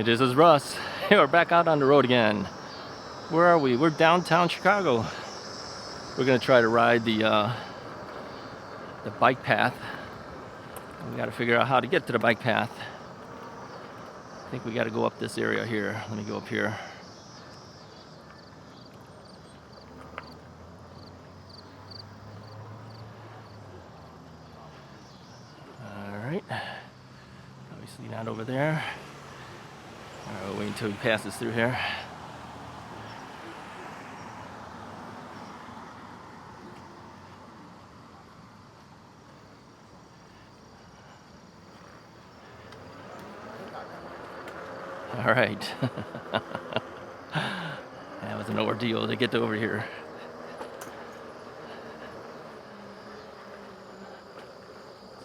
This is Russ. Hey, we're back out on the road again. Where are we? We're downtown Chicago. We're gonna try to ride the bike path. We got to figure out how to get to the bike path. I think we got to go up this area here. Let me go up here. All right. Obviously not over there. All right, we'll wait until he passes through here. All right. That was an ordeal to get over here.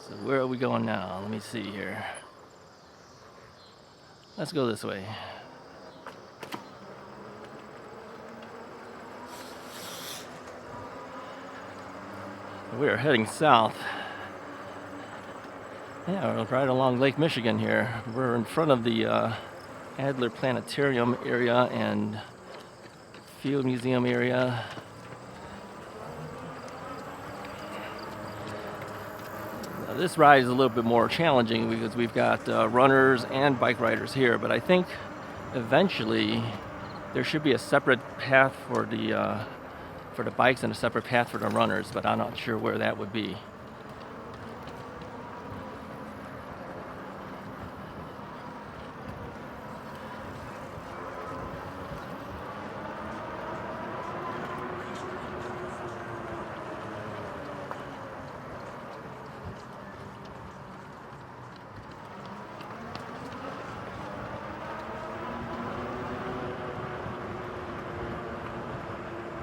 So where are we going now? Let me see here. Let's go this way. We are heading south. Yeah, we're right along Lake Michigan here. We're in front of the Adler Planetarium area and Field Museum area. Now, this ride is a little bit more challenging because we've got runners and bike riders here, but I think eventually there should be a separate path for the bikes and a separate path for the runners, but I'm not sure where that would be.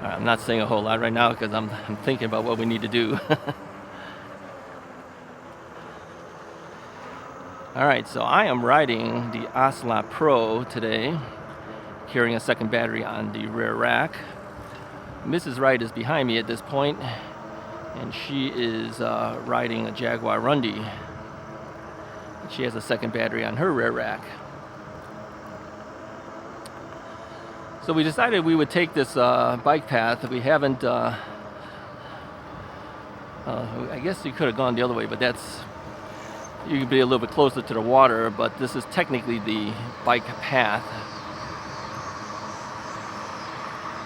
I'm not saying a whole lot right now because I'm thinking about what we need to do. Alright, so I am riding the Ocelot Pro today, carrying a second battery on the rear rack. Mrs. Wright is behind me at this point, and she is riding a Jaguar Rundy. She has a second battery on her rear rack. So we decided we would take this bike path. We haven't, I guess you could have gone the other way, but you could be a little bit closer to the water, but this is technically the bike path.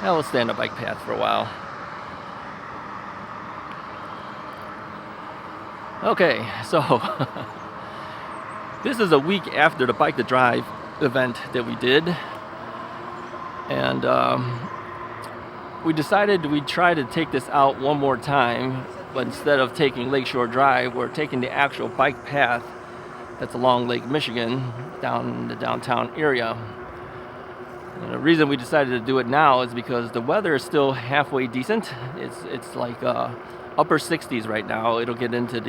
Now we'll stay on the bike path for a while. Okay, so this is a week after the Bike to Drive event that we did. And we decided we'd try to take this out one more time, but instead of taking Lakeshore Drive, we're taking the actual bike path that's along Lake Michigan down the downtown area. And the reason we decided to do it now is because the weather is still halfway decent. It's like upper 60s right now. It'll get into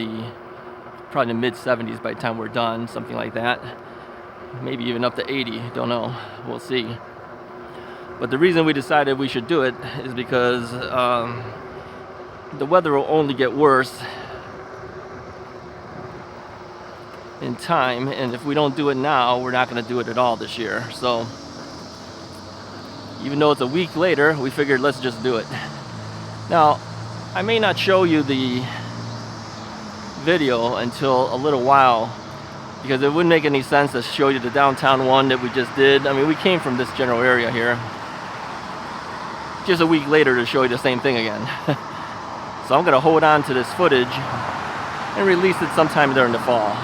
probably the mid 70s by the time we're done, something like that. Maybe even up to 80, don't know, we'll see. But the reason we decided we should do it is because the weather will only get worse in time, and if we don't do it now, we're not going to do it at all this year. So even though it's a week later, we figured let's just do it. Now, I may not show you the video until a little while, because it wouldn't make any sense to show you the downtown one that we just did. I mean, we came from this general area here. Just a week later to show you the same thing again. So I'm going to hold on to this footage and release it sometime during the fall.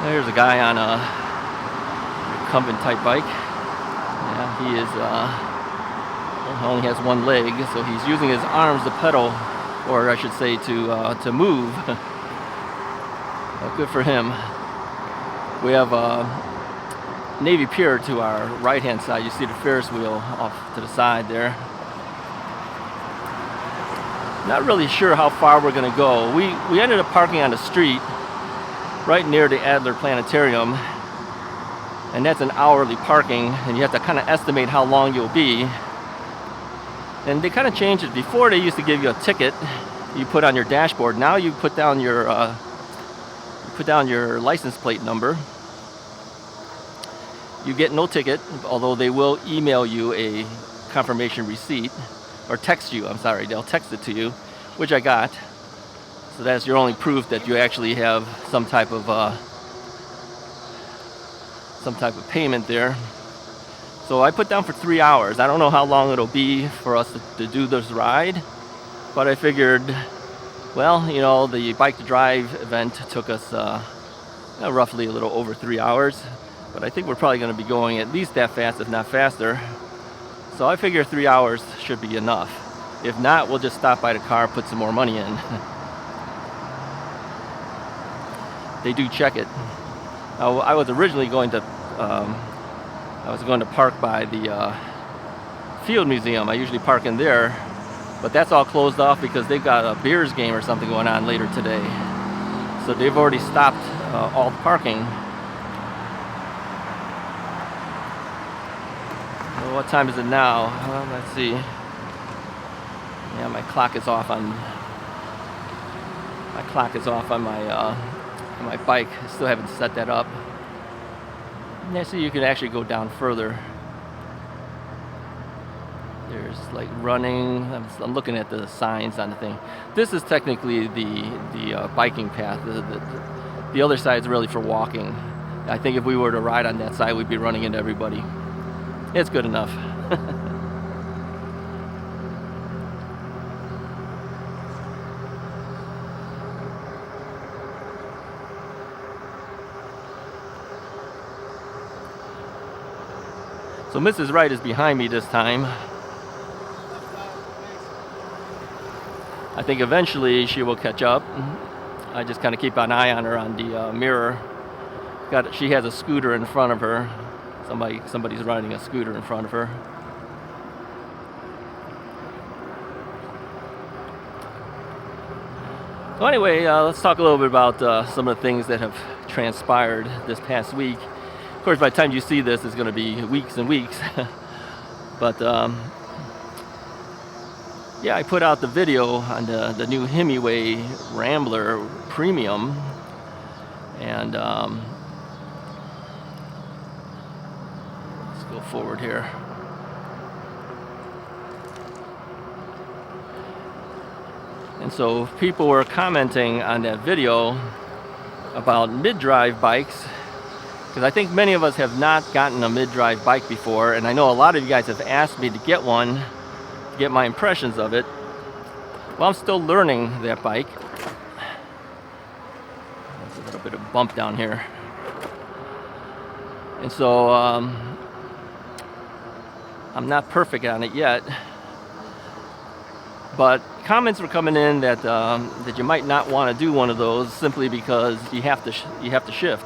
There's a guy on a recumbent type bike. Yeah, he is only has one leg, so he's using his arms to pedal, or I should say to move. Well, good for him. We have Navy Pier to our right hand side. You see the Ferris wheel off to the side there. Not really sure how far we're going to go. We ended up parking on the street right near the Adler Planetarium. and that's an hourly parking, and you have to kind of estimate how long you'll be. And they kind of changed it. Before, they used to give you a ticket you put on your dashboard. Now you put down your license plate number. You get no ticket, although they will email you a confirmation receipt, or text you, I'm sorry, they'll text it to you, which I got. So that's your only proof that you actually have some type of payment there. So I put down for 3 hours. I don't know how long it'll be for us to do this ride, but I figured, well, you know, the Bike to Drive event took us roughly a little over 3 hours, but I think we're probably going to be going at least that fast, if not faster. So I figure 3 hours should be enough. If not, we'll just stop by the car, put some more money in. They do check it. I was originally going to park by the Field Museum. I usually park in there, but that's all closed off because they've got a Bears game or something going on later today. So they've already stopped all the parking. Well, what time is it now? Well, let's see. Yeah, my clock is off on my bike. I still haven't set that up. Yeah, so you can actually go down further. There's like running. I'm looking at the signs on the thing. This is technically the biking path. The other side is really for walking. I think if we were to ride on that side, we'd be running into everybody. It's good enough. So Mrs. Wright is behind me this time. I think eventually she will catch up. I just kind of keep an eye on her on the mirror. She has a scooter in front of her. Somebody's riding a scooter in front of her. So anyway, let's talk a little bit about some of the things that have transpired this past week. Of course, by the time you see this, it's going to be weeks and weeks. But yeah, I put out the video on the new Himiway Rambler Premium, and let's go forward here. And so people were commenting on that video about mid-drive bikes, because I think many of us have not gotten a mid-drive bike before, and I know a lot of you guys have asked me to get one, to get my impressions of it. Well, I'm still learning that bike. There's a little bit of bump down here. And so I'm not perfect on it yet, but comments were coming in that that you might not want to do one of those simply because you have to shift.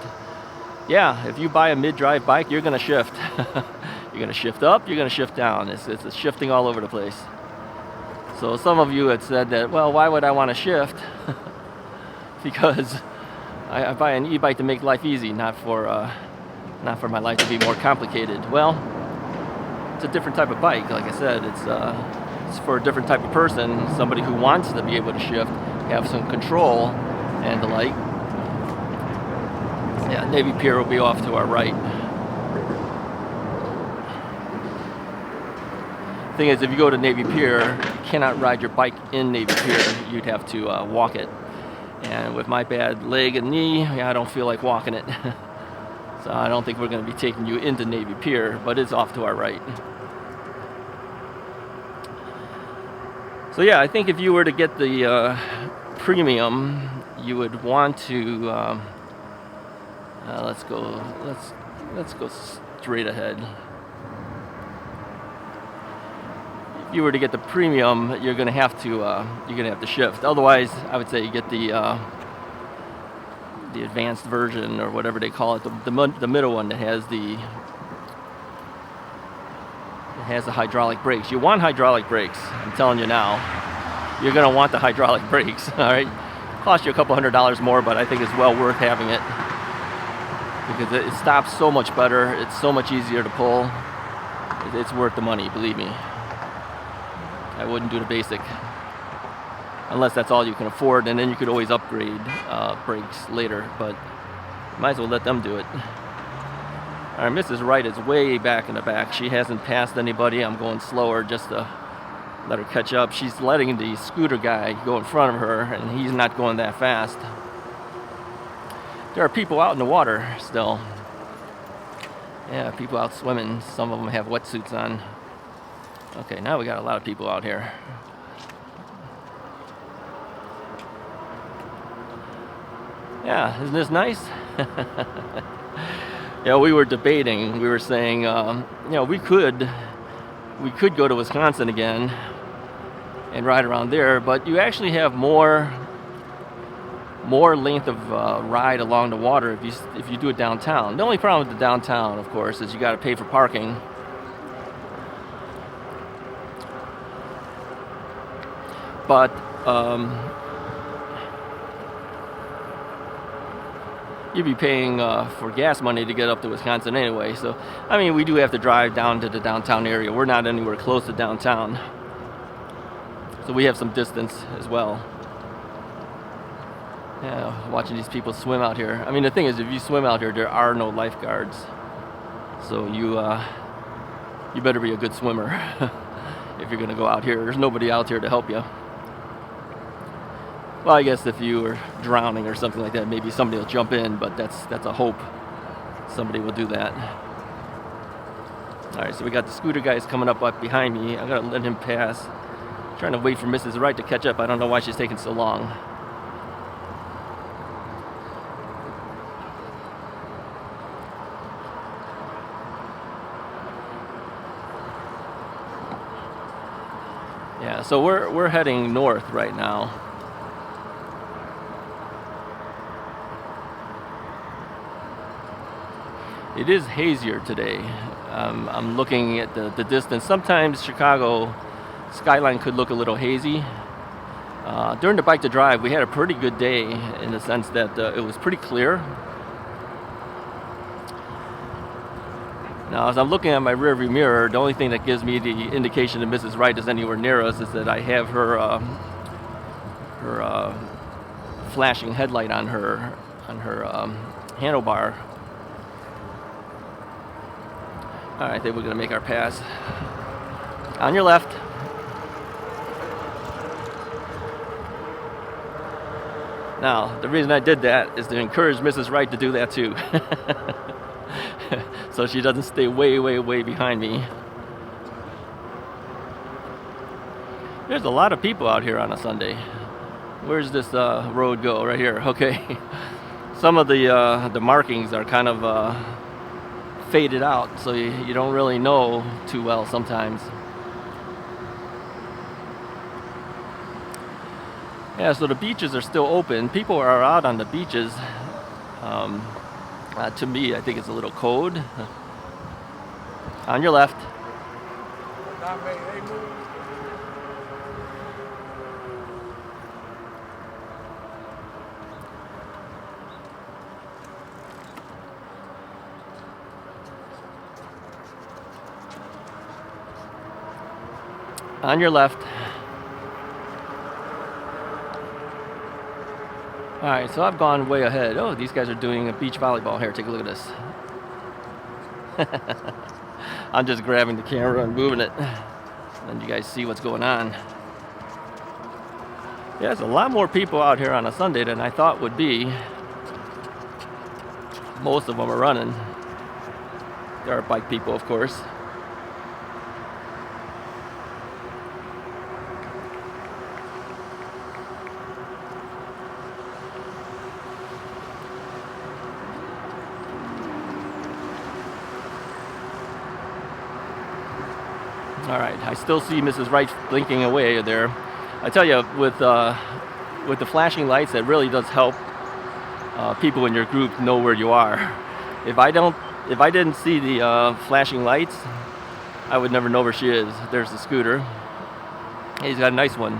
Yeah, if you buy a mid-drive bike, you're going to shift. You're going to shift up, you're going to shift down. It's shifting all over the place. So some of you had said that, well, why would I want to shift? Because I buy an e-bike to make life easy, not for my life to be more complicated. Well, it's a different type of bike. Like I said, it's for a different type of person, somebody who wants to be able to shift, have some control, and the like. Yeah, Navy Pier will be off to our right. Thing is, if you go to Navy Pier, you cannot ride your bike in Navy Pier. You'd have to walk it. And with my bad leg and knee, I don't feel like walking it. So I don't think we're going to be taking you into Navy Pier, but it's off to our right. So yeah, I think if you were to get the premium, you would want to let's go straight ahead. If you were to get the premium, you're going to have to shift. Otherwise, I would say you get the advanced version, or whatever they call it, the middle one that has the hydraulic brakes. You want hydraulic brakes. I'm telling you now, you're going to want the hydraulic brakes. All right, cost you a couple $100 more, but I think it's well worth having it. because it stops so much better. It's so much easier to pull. It's worth the money, believe me. I wouldn't do the basic unless that's all you can afford, and then you could always upgrade brakes later, but might as well let them do it. All right, Mrs. Wright is way back in the back. She hasn't passed anybody. I'm going slower just to let her catch up. She's letting the scooter guy go in front of her, and he's not going that fast. There are people out in the water still. Yeah, people out swimming. Some of them have wetsuits on. Okay, now we got a lot of people out here. Yeah, isn't this nice? Yeah, we were debating. We were saying, we could go to Wisconsin again and ride around there, but you actually have more length of ride along the water if you do it downtown. The only problem with the downtown, of course, is you got to pay for parking. But you'd be paying for gas money to get up to Wisconsin anyway. So, I mean, we do have to drive down to the downtown area. We're not anywhere close to downtown. So we have some distance as well. Yeah, watching these people swim out here. I mean, the thing is, if you swim out here, there are no lifeguards. So you better be a good swimmer if you're going to go out here. There's nobody out here to help you. Well, I guess if you were drowning or something like that, maybe somebody will jump in, but that's a hope. Somebody will do that. All right, so we got the scooter guys coming up behind me. I gotta let him pass. I'm trying to wait for Mrs. Wright to catch up. I don't know why she's taking so long. Yeah, so we're heading north right now. It is hazier today. I'm looking at the distance. Sometimes Chicago skyline could look a little hazy. During the bike to drive, we had a pretty good day in the sense that it was pretty clear. Now, as I'm looking at my rearview mirror, the only thing that gives me the indication that Mrs. Wright is anywhere near us is that I have her flashing headlight on her handlebar. All right, I think we're gonna make our pass. On your left. Now, the reason I did that is to encourage Mrs. Wright to do that too. So she doesn't stay way, way, way behind me. There's a lot of people out here on a Sunday. Where's this road go? Right here, okay. Some of the markings are kind of faded out, so you don't really know too well sometimes. Yeah, so the beaches are still open. People are out on the beaches. To me, I think it's a little cold. On your left. On your left. All right, so I've gone way ahead. Oh, these guys are doing a beach volleyball here. Take a look at this. I'm just grabbing the camera and moving it. And you guys see what's going on. Yeah, there's a lot more people out here on a Sunday than I thought would be. Most of them are running. There are bike people, of course. All right, I still see Mrs. Wright blinking away there. I tell you, with the flashing lights, that really does help people in your group know where you are. If I didn't see the flashing lights, I would never know where she is. There's the scooter. He's got a nice one.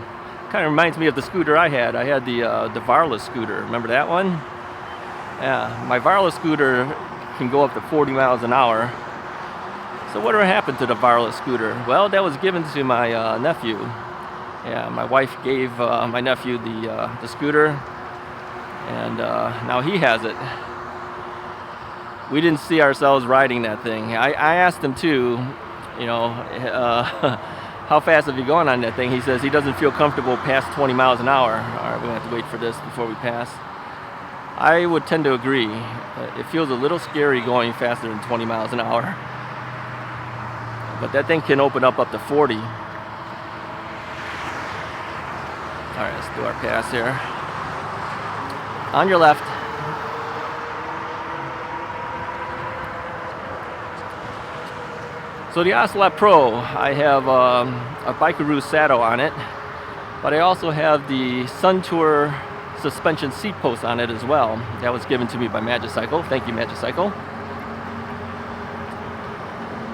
Kind of reminds me of the scooter I had. I had the Varla scooter. Remember that one? Yeah, my Varla scooter can go up to 40 miles an hour. So whatever happened to the wireless scooter? Well, that was given to my nephew. Yeah, my wife gave my nephew the scooter, and now he has it. We didn't see ourselves riding that thing. I asked him too, you know, how fast have you gone on that thing? He says he doesn't feel comfortable past 20 miles an hour. All right, we're gonna have to wait for this before we pass. I would tend to agree. It feels a little scary going faster than 20 miles an hour. But that thing can open up to 40. All right, let's do our pass here. On your left. So the Ocelot Pro, I have a Bikeroo saddle on it, but I also have the Sun Tour suspension seat post on it as well. That was given to me by Magicycle. Thank you, Magicycle.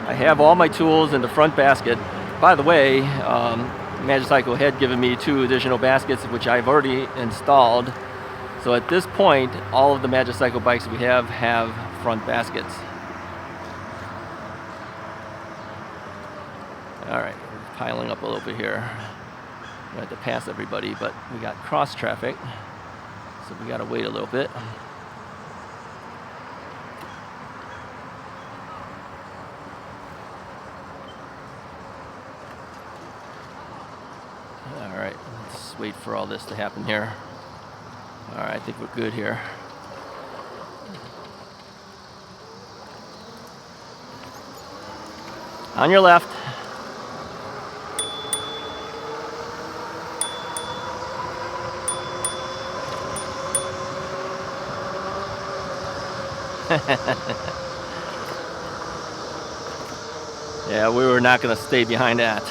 I have all my tools in the front basket. By the way, Magicycle had given me 2 additional baskets, which I've already installed. So at this point, all of the Magicycle bikes we have front baskets. All right, we're piling up a little bit here. We have to pass everybody, but we got cross traffic, so we got to wait a little bit. All right, let's wait for all this to happen here. All right, I think we're good here. On your left. Yeah, we were not going to stay behind that.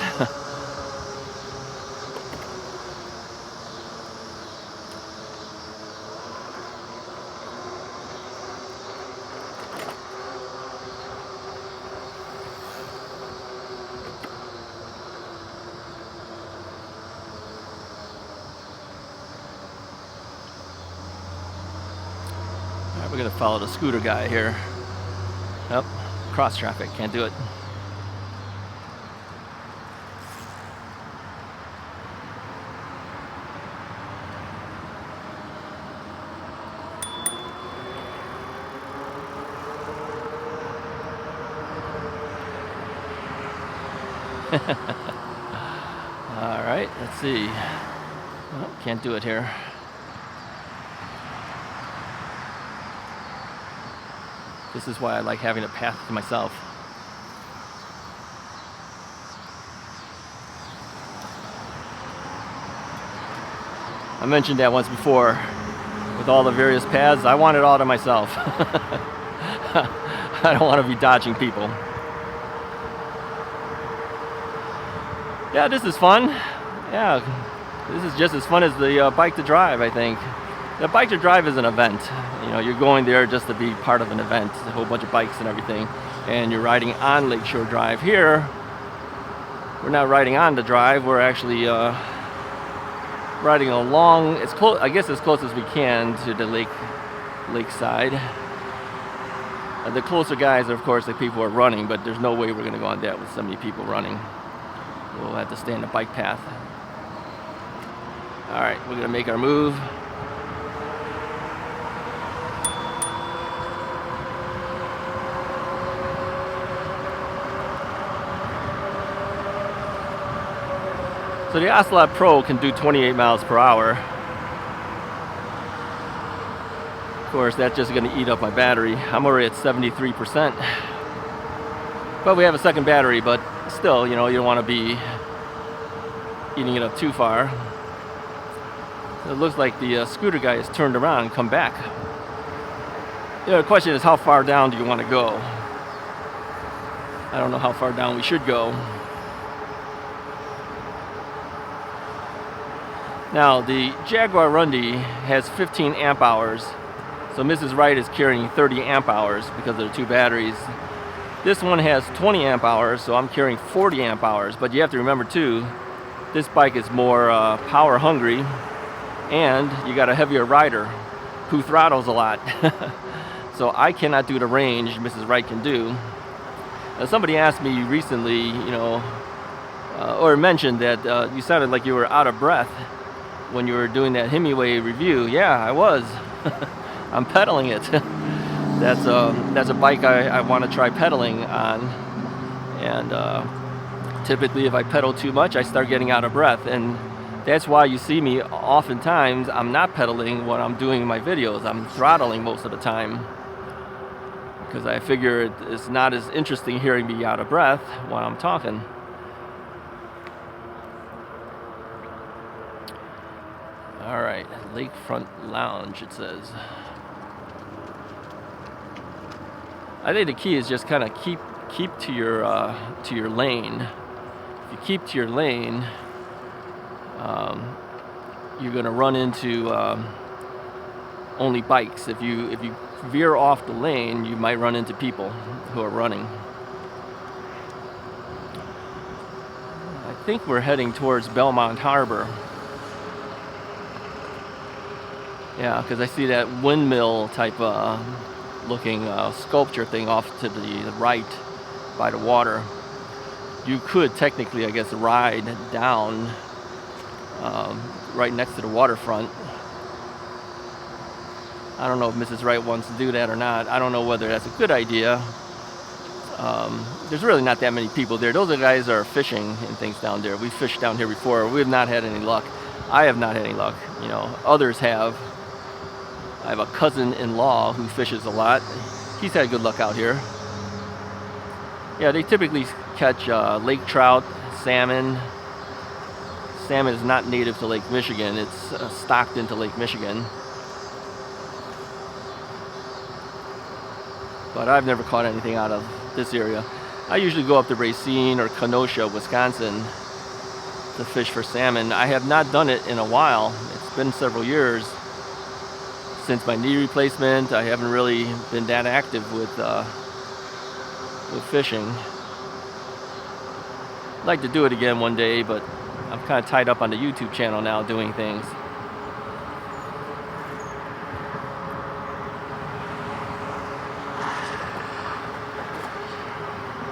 We're going to follow the scooter guy here. Nope, cross traffic, can't do it. All right, let's see. Nope, can't do it here. This is why I like having a path to myself. I mentioned that once before. With all the various paths, I want it all to myself. I don't want to be dodging people. Yeah, this is fun. Yeah, this is just as fun as the bike to drive, I think. The bike to drive is an event. You know, you're going there just to be part of an event, a whole bunch of bikes and everything, and you're riding on Lakeshore Drive. Here, we're not riding on the drive, we're actually riding along, it's close, I guess as close as we can to the lakeside. The closer guys are, of course, the people who are running, but there's no way we're going to go on that with so many people running. We'll have to stay on the bike path. All right, we're going to make our move. So the Ocelot Pro can do 28 miles per hour. Of course, that's just going to eat up my battery. I'm already at 73%. But we have a second battery, but still, you know, you don't want to be eating it up too far. It looks like the scooter guy has turned around and come back. You know, the question is, how far down do you want to go? I don't know how far down we should go. Now, the Jaguar Rundy has 15 amp hours, so Mrs. Wright is carrying 30 amp hours because of the 2 batteries. This one has 20 amp hours, so I'm carrying 40 amp hours. But you have to remember too, this bike is more power hungry, and you got a heavier rider who throttles a lot. So I cannot do the range Mrs. Wright can do. Somebody asked me recently, you know, or mentioned that you sounded like you were out of breath when you were doing that Himiway review. Yeah, I was. I'm pedaling it. That's a bike I want to try pedaling on. And typically if I pedal too much, I start getting out of breath. And that's why you see me oftentimes, I'm not pedaling when I'm doing my videos. I'm throttling most of the time, because I figure it's not as interesting hearing me out of breath when I'm talking. All right, Lakefront Lounge, it says. I think the key is just kind of keep to your lane. If you keep to your lane, you're going to run into only bikes. If you veer off the lane, you might run into people who are running. I think we're heading towards Belmont Harbor. Yeah, because I see that windmill type looking sculpture thing off to the right by the water. You could technically, I guess, ride down right next to the waterfront. I don't know if Mrs. Wright wants to do that or not. I don't know whether that's a good idea. There's really not that many people there. Those are guys that are fishing and things down there. We fished down here before. We have not had any luck. I have not had any luck. You know, others have. I have a cousin-in-law who fishes a lot. He's had good luck out here. Yeah, they typically catch lake trout, salmon. Salmon is not native to Lake Michigan. It's stocked into Lake Michigan. But I've never caught anything out of this area. I usually go up to Racine or Kenosha, Wisconsin to fish for salmon. I have not done it in a while. It's been several years since my knee replacement. I haven't really been that active with fishing. I'd like to do it again one day, but I'm kind of tied up on the YouTube channel now doing things.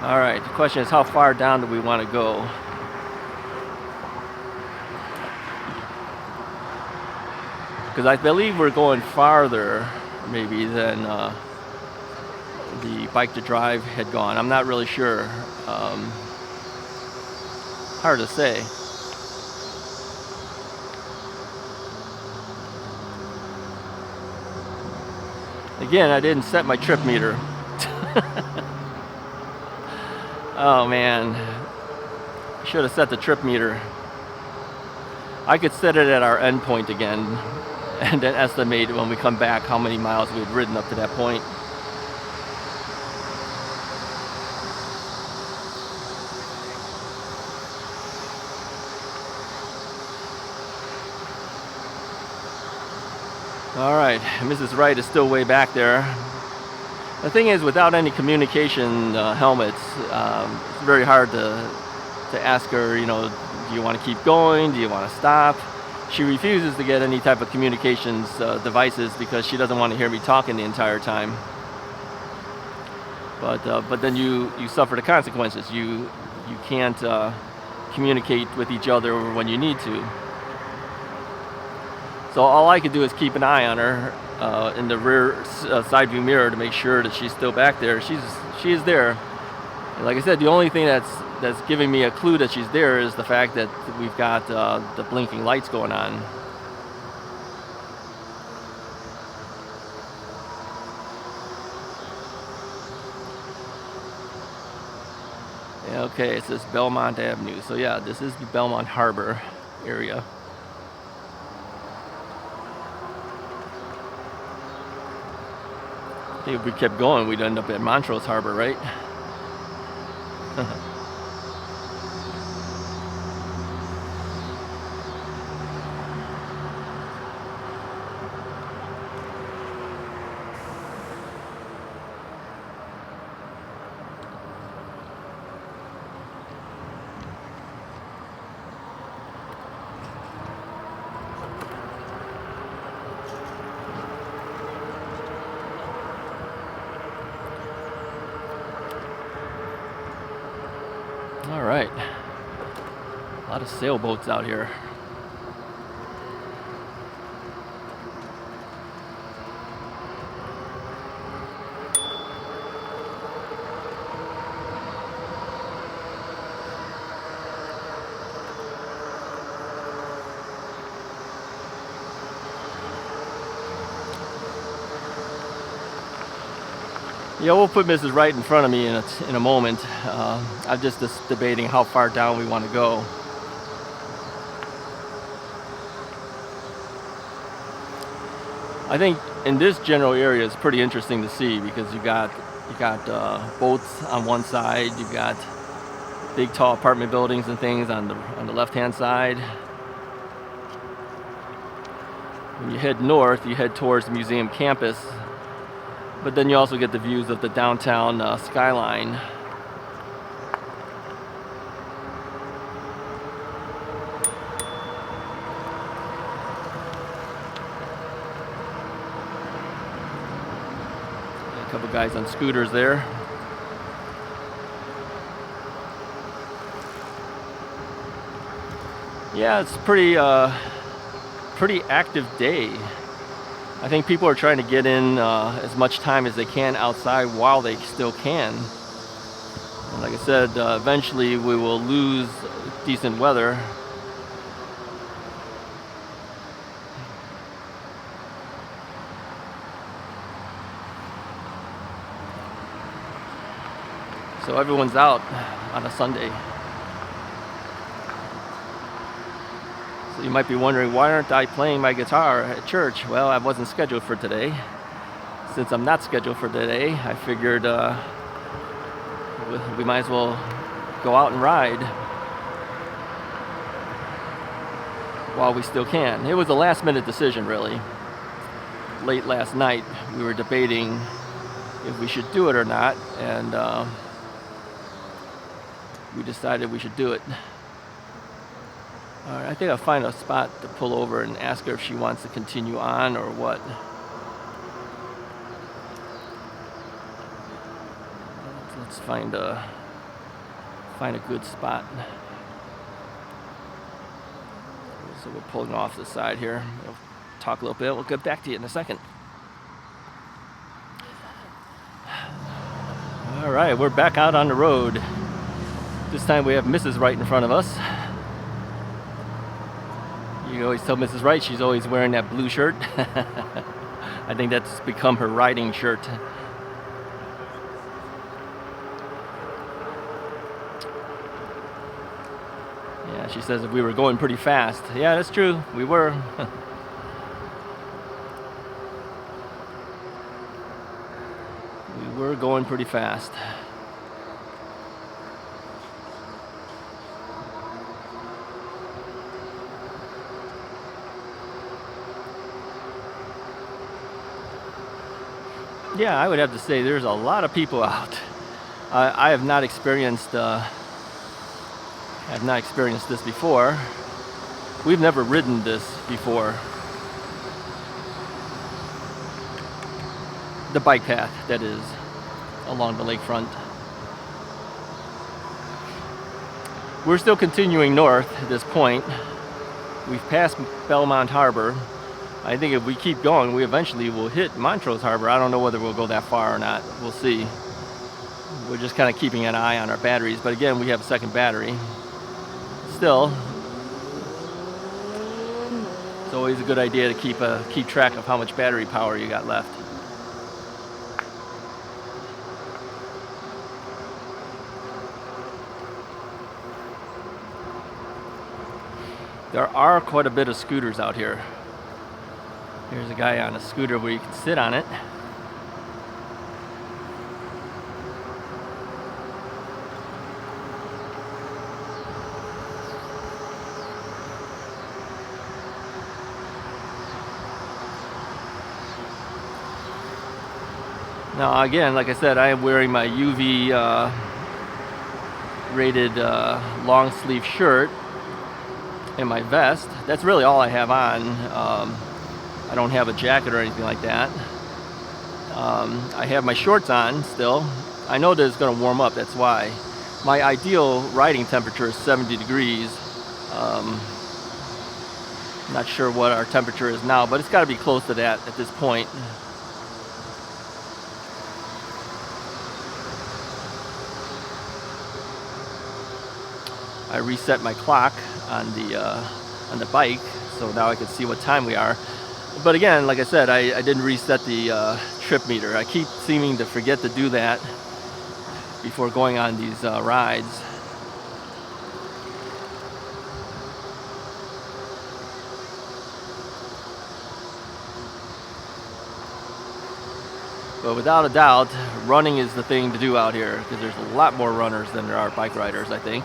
All right, the question is, how far down do we want to go? Because I believe we're going farther, maybe, than the Bike to Drive had gone. I'm not really sure. Hard to say. Again, I didn't set my trip meter. Oh man, should have set the trip meter. I could set it at our end point again and then estimate when we come back how many miles we've ridden up to that point. All right, Mrs. Wright is still way back there. The thing is, without any communication helmets, it's very hard to ask her, you know, do you want to keep going? Do you want to stop? She refuses to get any type of communications devices because she doesn't want to hear me talking the entire time. But then you suffer the consequences. You can't communicate with each other when you need to. So all I could do is keep an eye on her in the rear side view mirror to make sure that she's still back there. She is there. And like I said, the only thing that's giving me a clue that she's there is the fact that we've got the blinking lights going on. Yeah, okay, it says Belmont Avenue. So yeah, this is the Belmont Harbor area. I think if we kept going, we'd end up at Montrose Harbor, right? A lot of sailboats out here. Yeah, we'll put Mrs. Wright in front of me in a moment. I'm just debating how far down we want to go. I think in this general area it's pretty interesting to see because you got boats on one side, you've got big tall apartment buildings and things on the left-hand side. When you head north, you head towards the museum campus. But then you also get the views of the downtown skyline. A couple guys on scooters there. Yeah, it's pretty active day. I think people are trying to get in as much time as they can outside while they still can. And like I said, eventually we will lose decent weather. So everyone's out on a Sunday. So you might be wondering, why aren't I playing my guitar at church? Well, I wasn't scheduled for today. Since I'm not scheduled for today, I figured we might as well go out and ride while we still can. It was a last-minute decision, really. Late last night, we were debating if we should do it or not, and we decided we should do it. All right, I think I'll find a spot to pull over and ask her if she wants to continue on or what. Let's find a good spot. So we're pulling off the side here. We'll talk a little bit. We'll get back to you in a second. All right, we're back out on the road. This time we have Mrs. Wright in front of us. You always tell Mrs. Wright she's always wearing that blue shirt. I think that's become her riding shirt. Yeah, she says if we were going pretty fast. Yeah, that's true. We were. We were going pretty fast. Yeah, I would have to say there's a lot of people out. I have not experienced this before. We've never ridden this before. The bike path, that is, along the lakefront. We're still continuing north at this point. We've passed Belmont Harbor. I think if we keep going, we eventually will hit Montrose Harbor. I don't know whether we'll go that far or not. We'll see. We're just kind of keeping an eye on our batteries. But again, we have a second battery. Still, it's always a good idea to keep track of how much battery power you got left. There are quite a bit of scooters out here. Here's a guy on a scooter where you can sit on it. Now again, like I said, I am wearing my UV rated long sleeve shirt and my vest. That's really all I have on. I don't have a jacket or anything like that. I have my shorts on still. I know that it's going to warm up, that's why. My ideal riding temperature is 70 degrees. Not sure what our temperature is now, but it's got to be close to that at this point. I reset my clock on the bike, so now I can see what time we are. But again, like I said, I didn't reset the trip meter. I keep seeming to forget to do that before going on these rides. But without a doubt, running is the thing to do out here, because there's a lot more runners than there are bike riders, I think.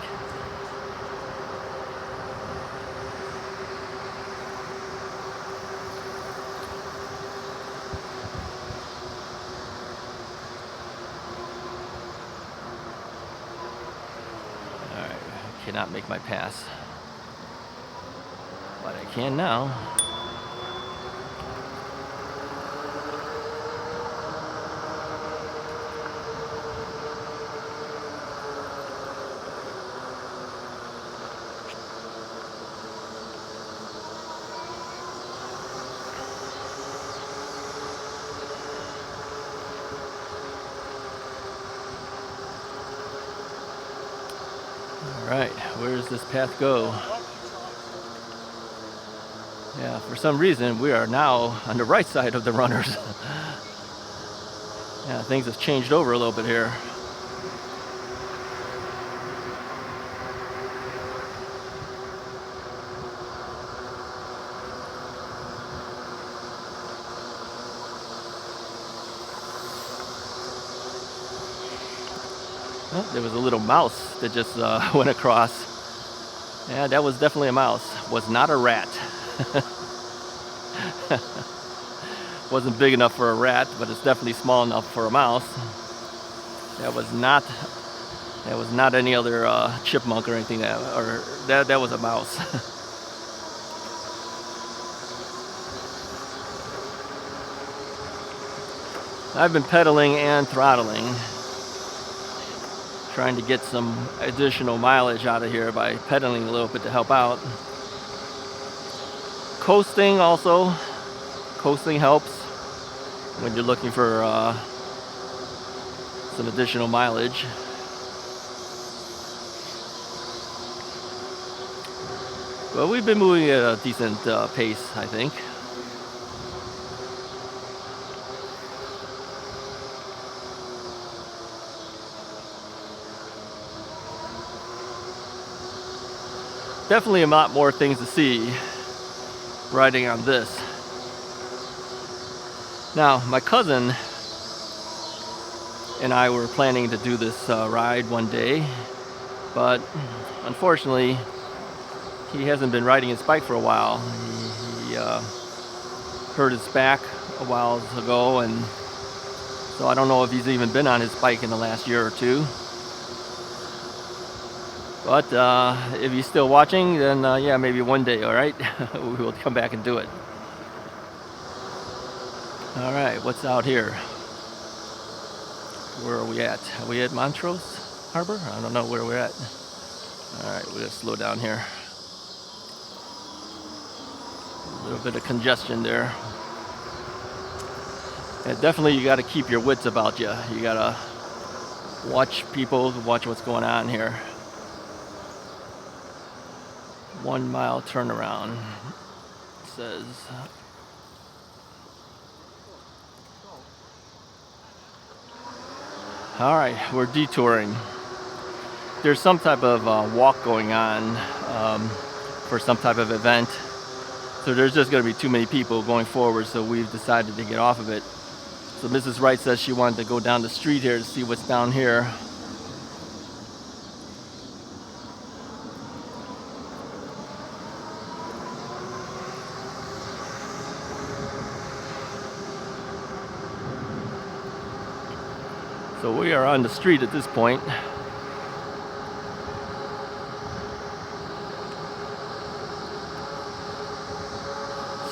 Alright, I cannot make my pass, but I can now. Alright, where does this path go? Yeah, for some reason we are now on the right side of the runners. Yeah, things have changed over a little bit here. Oh, there was a little mouse that just went across. Yeah, that was definitely a mouse. Was not a rat. Wasn't big enough for a rat, but it's definitely small enough for a mouse. That was not any other chipmunk or anything. That was a mouse. I've been pedaling and throttling, trying to get some additional mileage out of here by pedaling a little bit to help out. Coasting also. Coasting helps when you're looking for some additional mileage. Well, we've been moving at a decent pace, I think. Definitely a lot more things to see riding on this. Now, my cousin and I were planning to do this ride one day, but unfortunately he hasn't been riding his bike for a while. He hurt his back a while ago, and so I don't know if he's even been on his bike in the last year or two. But if he's still watching, then yeah, maybe one day, all right? We will come back and do it. All right, what's out here? Where are we at? Are we at Montrose Harbor? I don't know where we're at. All right, we're gonna slow down here. A little bit of congestion there. And definitely you gotta keep your wits about you. You gotta watch people, watch what's going on here. 1 mile turnaround, it says. All right, we're detouring. There's some type of walk going on for some type of event. So there's just gonna be too many people going forward, so we've decided to get off of it. So Mrs. Wright says she wanted to go down the street here to see what's down here. So we are on the street at this point.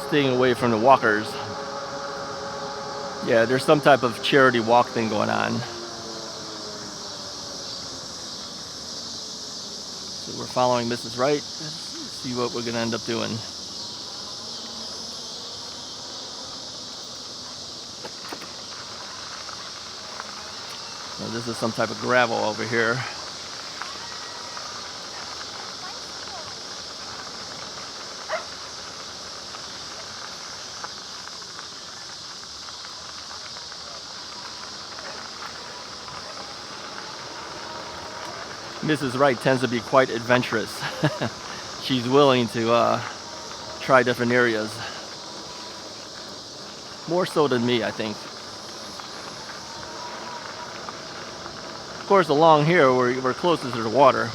Staying away from the walkers. Yeah, there's some type of charity walk thing going on. So we're following Mrs. Wright. see what we're gonna end up doing. Now, this is some type of gravel over here. Mrs. Wright tends to be quite adventurous. She's willing to try different areas. More so than me, I think. Of course, along here, we're closest to the water.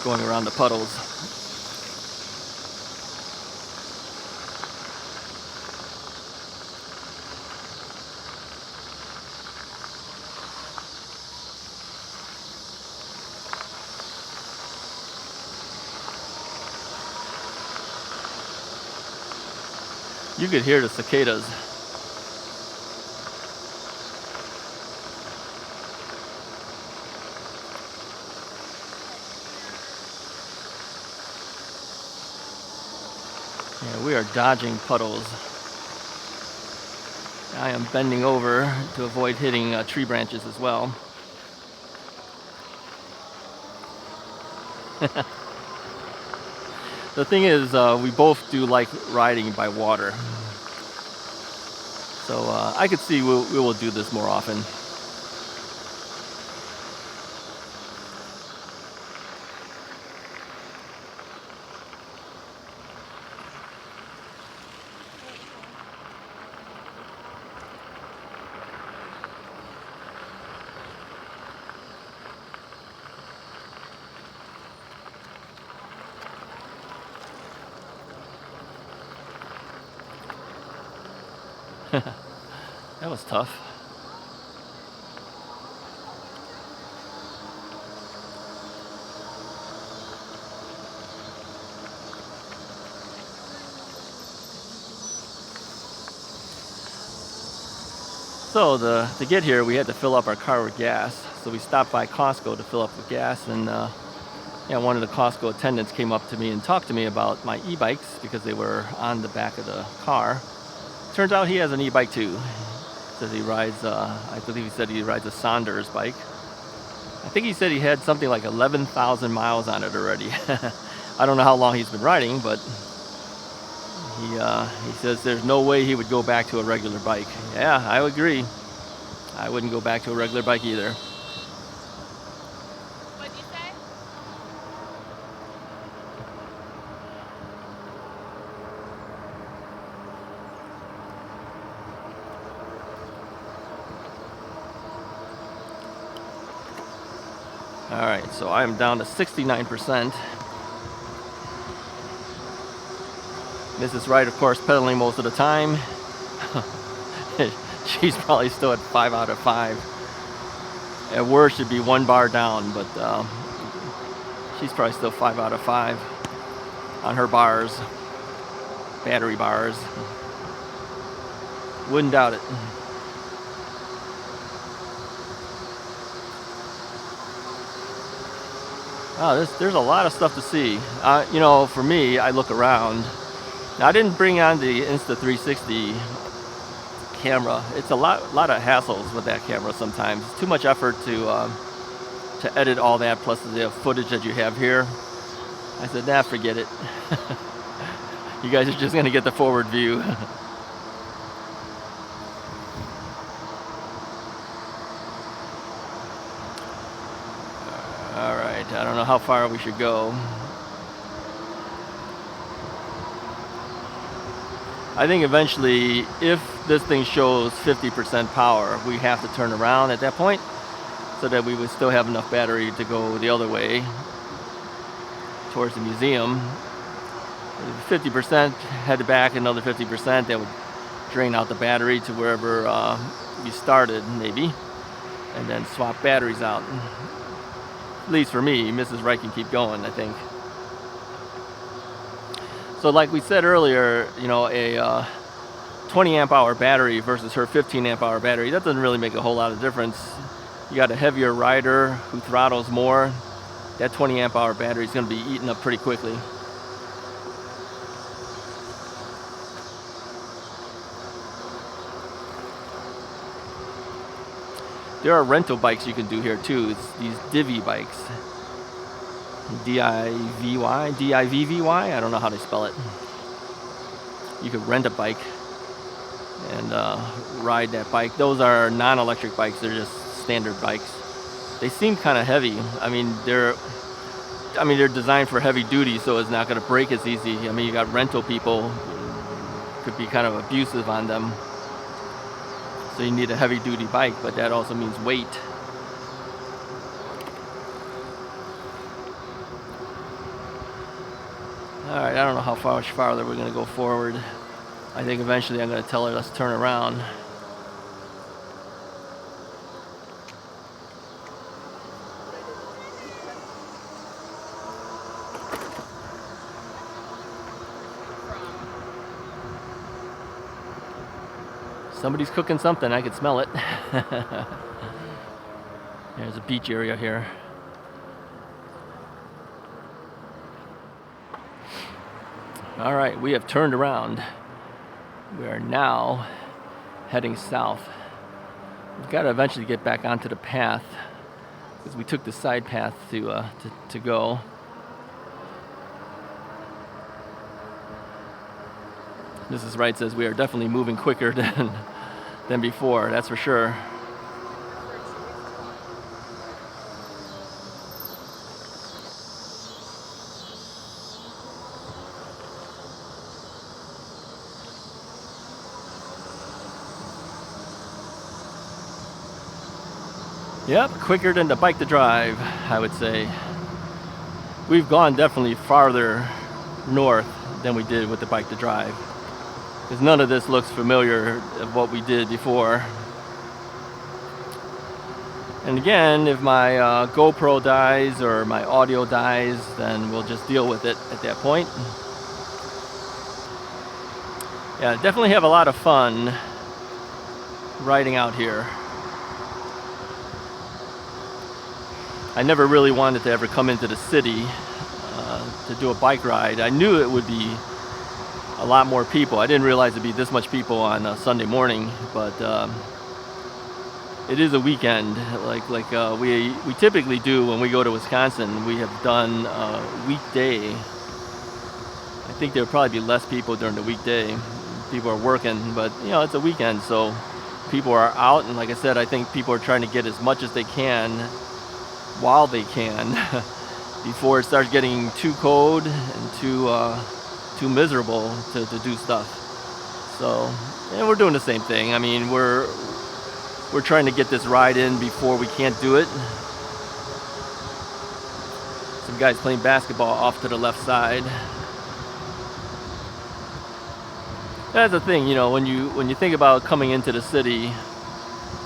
Going around the puddles. You could hear the cicadas. Yeah, we are dodging puddles. I am bending over to avoid hitting tree branches as well. The thing is, we both do like riding by water. So I could see we will do this more often. That was tough. So to get here, we had to fill up our car with gas. So we stopped by Costco to fill up with gas, and one of the Costco attendants came up to me and talked to me about my e-bikes because they were on the back of the car. Turns out he has an e-bike too. Says he rides, I believe he said he rides a Saunders bike. I think he said he had something like 11,000 miles on it already. I don't know how long he's been riding, but he says there's no way he would go back to a regular bike. Yeah, I would agree. I wouldn't go back to a regular bike either. What'd you say? All right, so I am down to 69%. Mrs. Wright, of course, pedaling most of the time. She's probably still at 5 out of 5. At worst, should be 1 bar down, but she's probably still 5 out of 5 on her bars, battery bars. Wouldn't doubt it. Oh, there's a lot of stuff to see. You know, for me, I look around. Now, I didn't bring on the Insta360 camera. It's a lot of hassles with that camera sometimes. It's too much effort to edit all that, plus the footage that you have here. I said, nah, forget it. You guys are just gonna get the forward view. All right, I don't know how far we should go. I think eventually, if this thing shows 50% power, we have to turn around at that point so that we would still have enough battery to go the other way towards the museum. 50%, head back another 50%, that would drain out the battery to wherever we started, maybe, and then swap batteries out. At least for me, Mrs. Wright can keep going, I think. So like we said earlier, you know, a 20 amp hour battery versus her 15 amp hour battery, that doesn't really make a whole lot of difference. You got a heavier rider who throttles more. That 20 amp hour battery is going to be eaten up pretty quickly. There are rental bikes you can do here too. It's these divvy bikes. D-I-V-Y, D-I-V-V-Y, I don't know how to spell it. You could rent a bike and ride that bike. Those are non-electric bikes, they're just standard bikes. They seem kind of heavy. I mean, they're designed for heavy duty, so it's not going to break as easy. I mean, you got rental people, could be kind of abusive on them. So you need a heavy duty bike, but that also means weight. Alright, I don't know how much farther we're going to go forward. I think eventually I'm going to tell her, let's turn around. Somebody's cooking something, I could smell it. There's a beach area here. All right, we have turned around. We are now heading south. We've got to eventually get back onto the path because we took the side path to go. Mrs. Wright says we are definitely moving quicker than before, that's for sure. Yep, quicker than the bike to drive, I would say. We've gone definitely farther north than we did with the bike to drive. Because none of this looks familiar of what we did before. And again, if my GoPro dies or my audio dies, then we'll just deal with it at that point. Yeah, definitely have a lot of fun riding out here. I never really wanted to ever come into the city to do a bike ride. I knew it would be a lot more people. I didn't realize it'd be this much people on a Sunday morning, but it is a weekend. Like we typically do when we go to Wisconsin. We have done a weekday. I think there'll probably be less people during the weekday. People are working, but you know, it's a weekend, so people are out. And like I said, I think people are trying to get as much as they can while they can before it starts getting too cold and too miserable to do stuff. So, and we're doing the same thing. I mean, we're trying to get this ride in before we can't do it. Some guys playing basketball off to the left side. That's the thing, you know, when you think about coming into the city,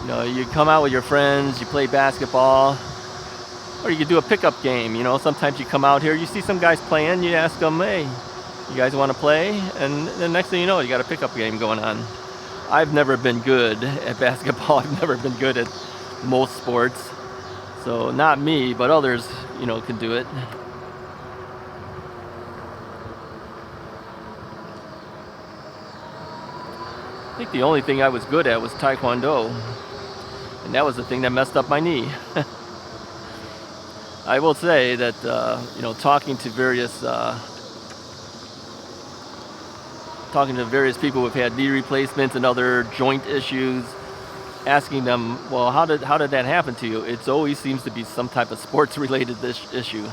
you know, you come out with your friends, you play basketball, or you could do a pickup game. You know, sometimes you come out here, you see some guys playing, you ask them, hey, you guys want to play? And the next thing you know, you got a pickup game going on. I've never been good at basketball. I've never been good at most sports. So not me, but others, you know, can do it. I think the only thing I was good at was Taekwondo. And that was the thing that messed up my knee. I will say that, you know, talking to various people who've had knee replacements and other joint issues, asking them, well, how did that happen to you? It always seems to be some type of sports-related issue.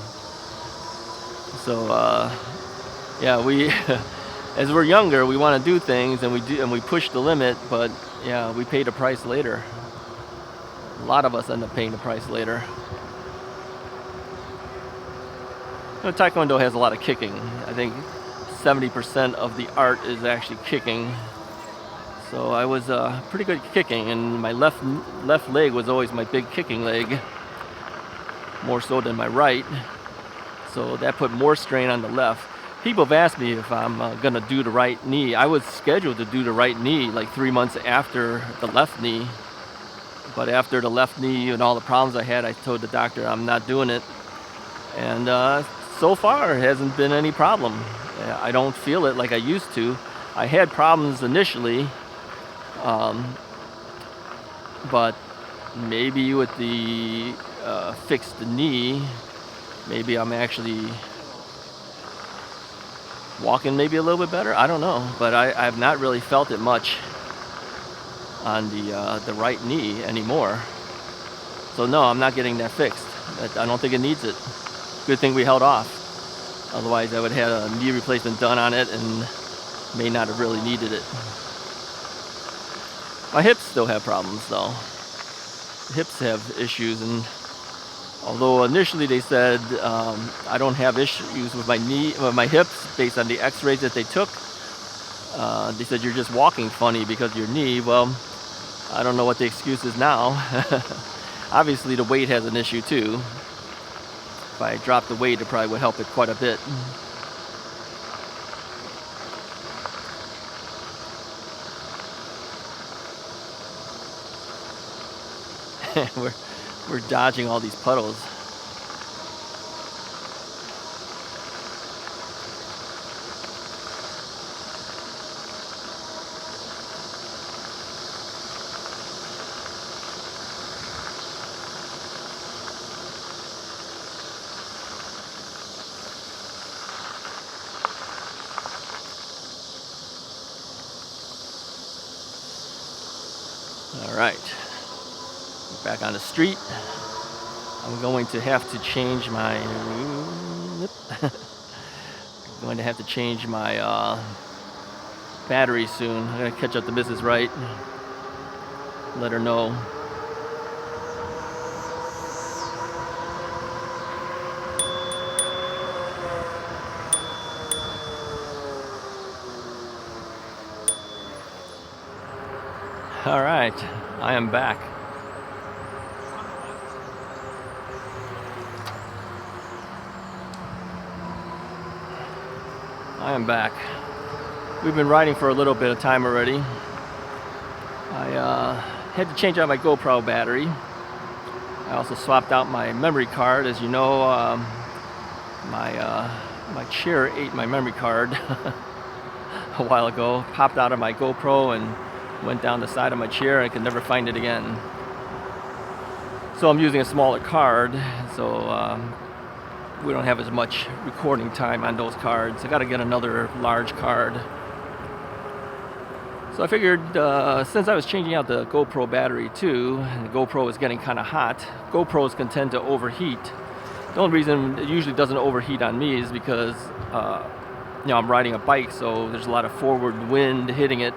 So, yeah, we, as we're younger, we want to do things and we push the limit, but yeah, we pay the price later. A lot of us end up paying the price later. You know, Taekwondo has a lot of kicking. I think 70% of the art is actually kicking. So I was pretty good at kicking, and my left leg was always my big kicking leg, more so than my right. So that put more strain on the left. people have asked me if I'm gonna do the right knee. I was scheduled to do the right knee like 3 months after the left knee, but after the left knee and all the problems I had, I told the doctor I'm not doing it, and so far it hasn't been any problem. I don't feel it like I used to. I had problems initially, but maybe with the fixed knee, maybe I'm actually walking maybe a little bit better. I don't know, but I've not really felt it much on the right knee anymore. So no, I'm not getting that fixed. I don't think it needs it. Good thing we held off. Otherwise, I would have had a knee replacement done on it and may not have really needed it. My hips still have problems though. Hips have issues, and although initially they said I don't have issues with my hips based on the x-rays that they took, they said you're just walking funny because of your knee. Well, I don't know what the excuse is now. Obviously the weight has an issue too. If I dropped the weight, it probably would help it quite a bit. We're dodging all these puddles. All right. Back on the street. I'm going to have to change my battery soon. I'm gonna catch up to Mrs. Wright. Let her know. All right, I am back. I am back. We've been riding for a little bit of time already. I had to change out my GoPro battery. I also swapped out my memory card. As you know, my chair ate my memory card a while ago. Popped out of my GoPro and went down the side of my chair. I could never find it again. So I'm using a smaller card. So we don't have as much recording time on those cards. I got to get another large card. So I figured since I was changing out the GoPro battery too, and the GoPro is getting kind of hot, GoPros can tend to overheat. The only reason it usually doesn't overheat on me is because I'm riding a bike, so there's a lot of forward wind hitting it,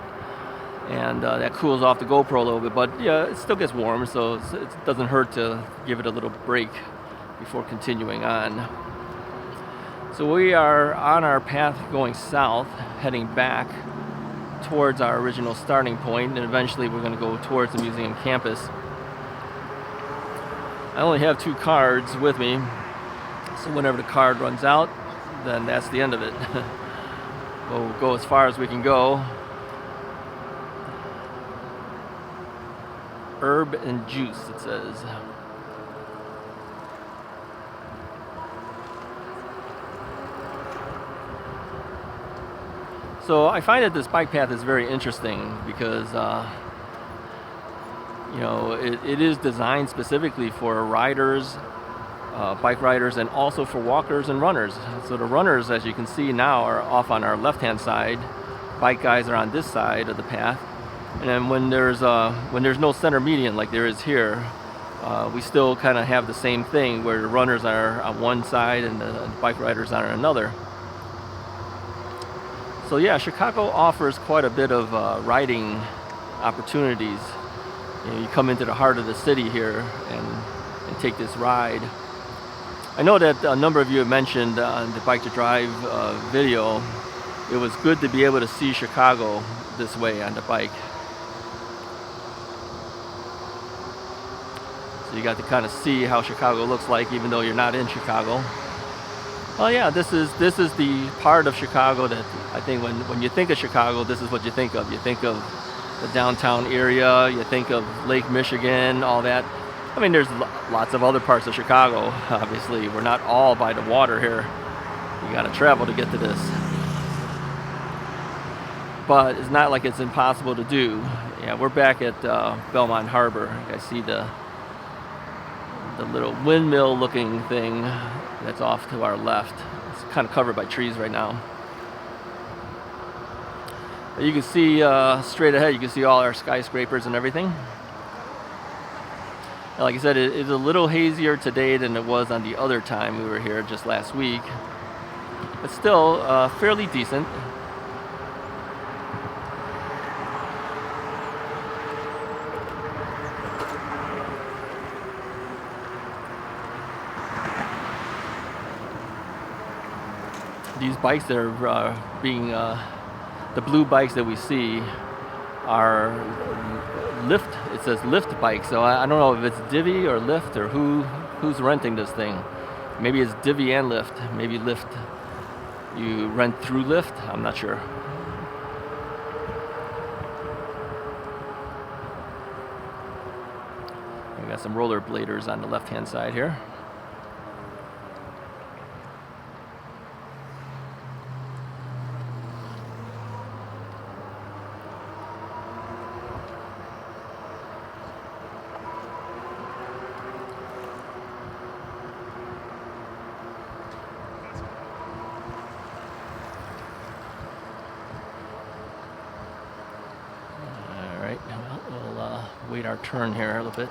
and that cools off the GoPro a little bit. But yeah, it still gets warm, so it doesn't hurt to give it a little break before continuing on. So we are on our path going south, heading back towards our original starting point, and eventually we're going to go towards the museum campus. I only have 2 cards with me, so whenever the card runs out, then that's the end of it. We'll go as far as we can go. Herb and juice, it says. So I find that this bike path is very interesting because it is designed specifically for riders, bike riders, and also for walkers and runners. So the runners, as you can see now, are off on our left-hand side. Bike guys are on this side of the path. And then when there's no center median like there is here, we still kind of have the same thing where the runners are on one side and the bike riders are on another. So yeah, Chicago offers quite a bit of riding opportunities. You come into the heart of the city here and take this ride. I know that a number of you have mentioned on the Bike to Drive video, it was good to be able to see Chicago this way on the bike. So you got to kind of see how Chicago looks like even though you're not in Chicago. Well, yeah, this is the part of Chicago that I think when you think of Chicago, this is what you think of. You think of the downtown area, you think of Lake Michigan, all that. I mean, there's lots of other parts of Chicago, obviously. We're not all by the water here. You gotta travel to get to this. But it's not like it's impossible to do. Yeah, we're back at Belmont Harbor. I see the little windmill-looking thing that's off to our left. It's kind of covered by trees right now. But you can see straight ahead, you can see all our skyscrapers and everything. And like I said, it's a little hazier today than it was on the other time we were here just last week. But still fairly decent. These bikes that are being, the blue bikes that we see are Lyft. It says Lyft bikes, so I don't know if it's Divvy or Lyft or who's renting this thing. Maybe it's Divvy and Lyft. Maybe Lyft, you rent through Lyft. I'm not sure. We got some rollerbladers on the left-hand side here. We'll wait our turn here a little bit.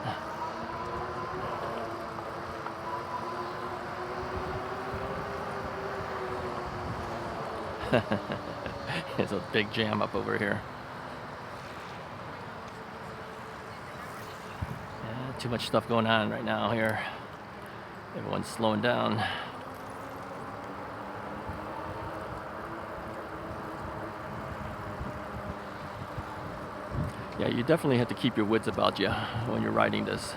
There's a big jam up over here. Yeah, too much stuff going on right now here. Everyone's slowing down. Yeah, you definitely have to keep your wits about you when you're riding this.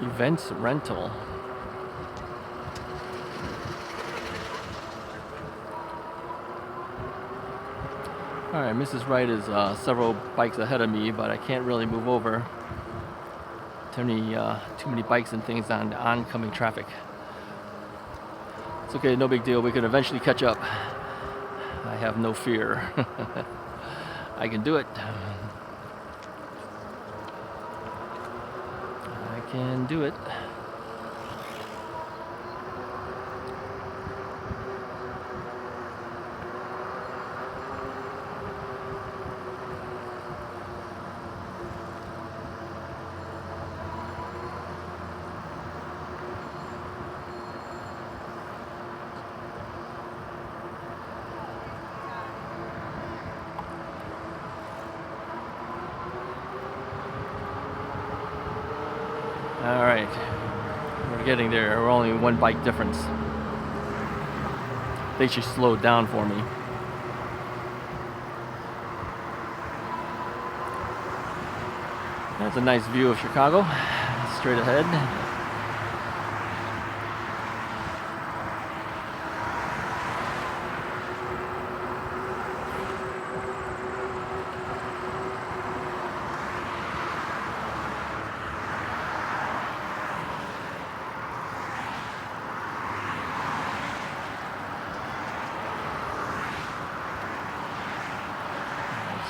Events rental. All right, Mrs. Wright is several bikes ahead of me, but I can't really move over. Too many bikes and things on the oncoming traffic. It's okay, no big deal. We can eventually catch up. I have no fear. I can do it. I can do it. All right, we're getting there. We're only one bike difference. They should slow down for me. That's a nice view of Chicago, straight ahead.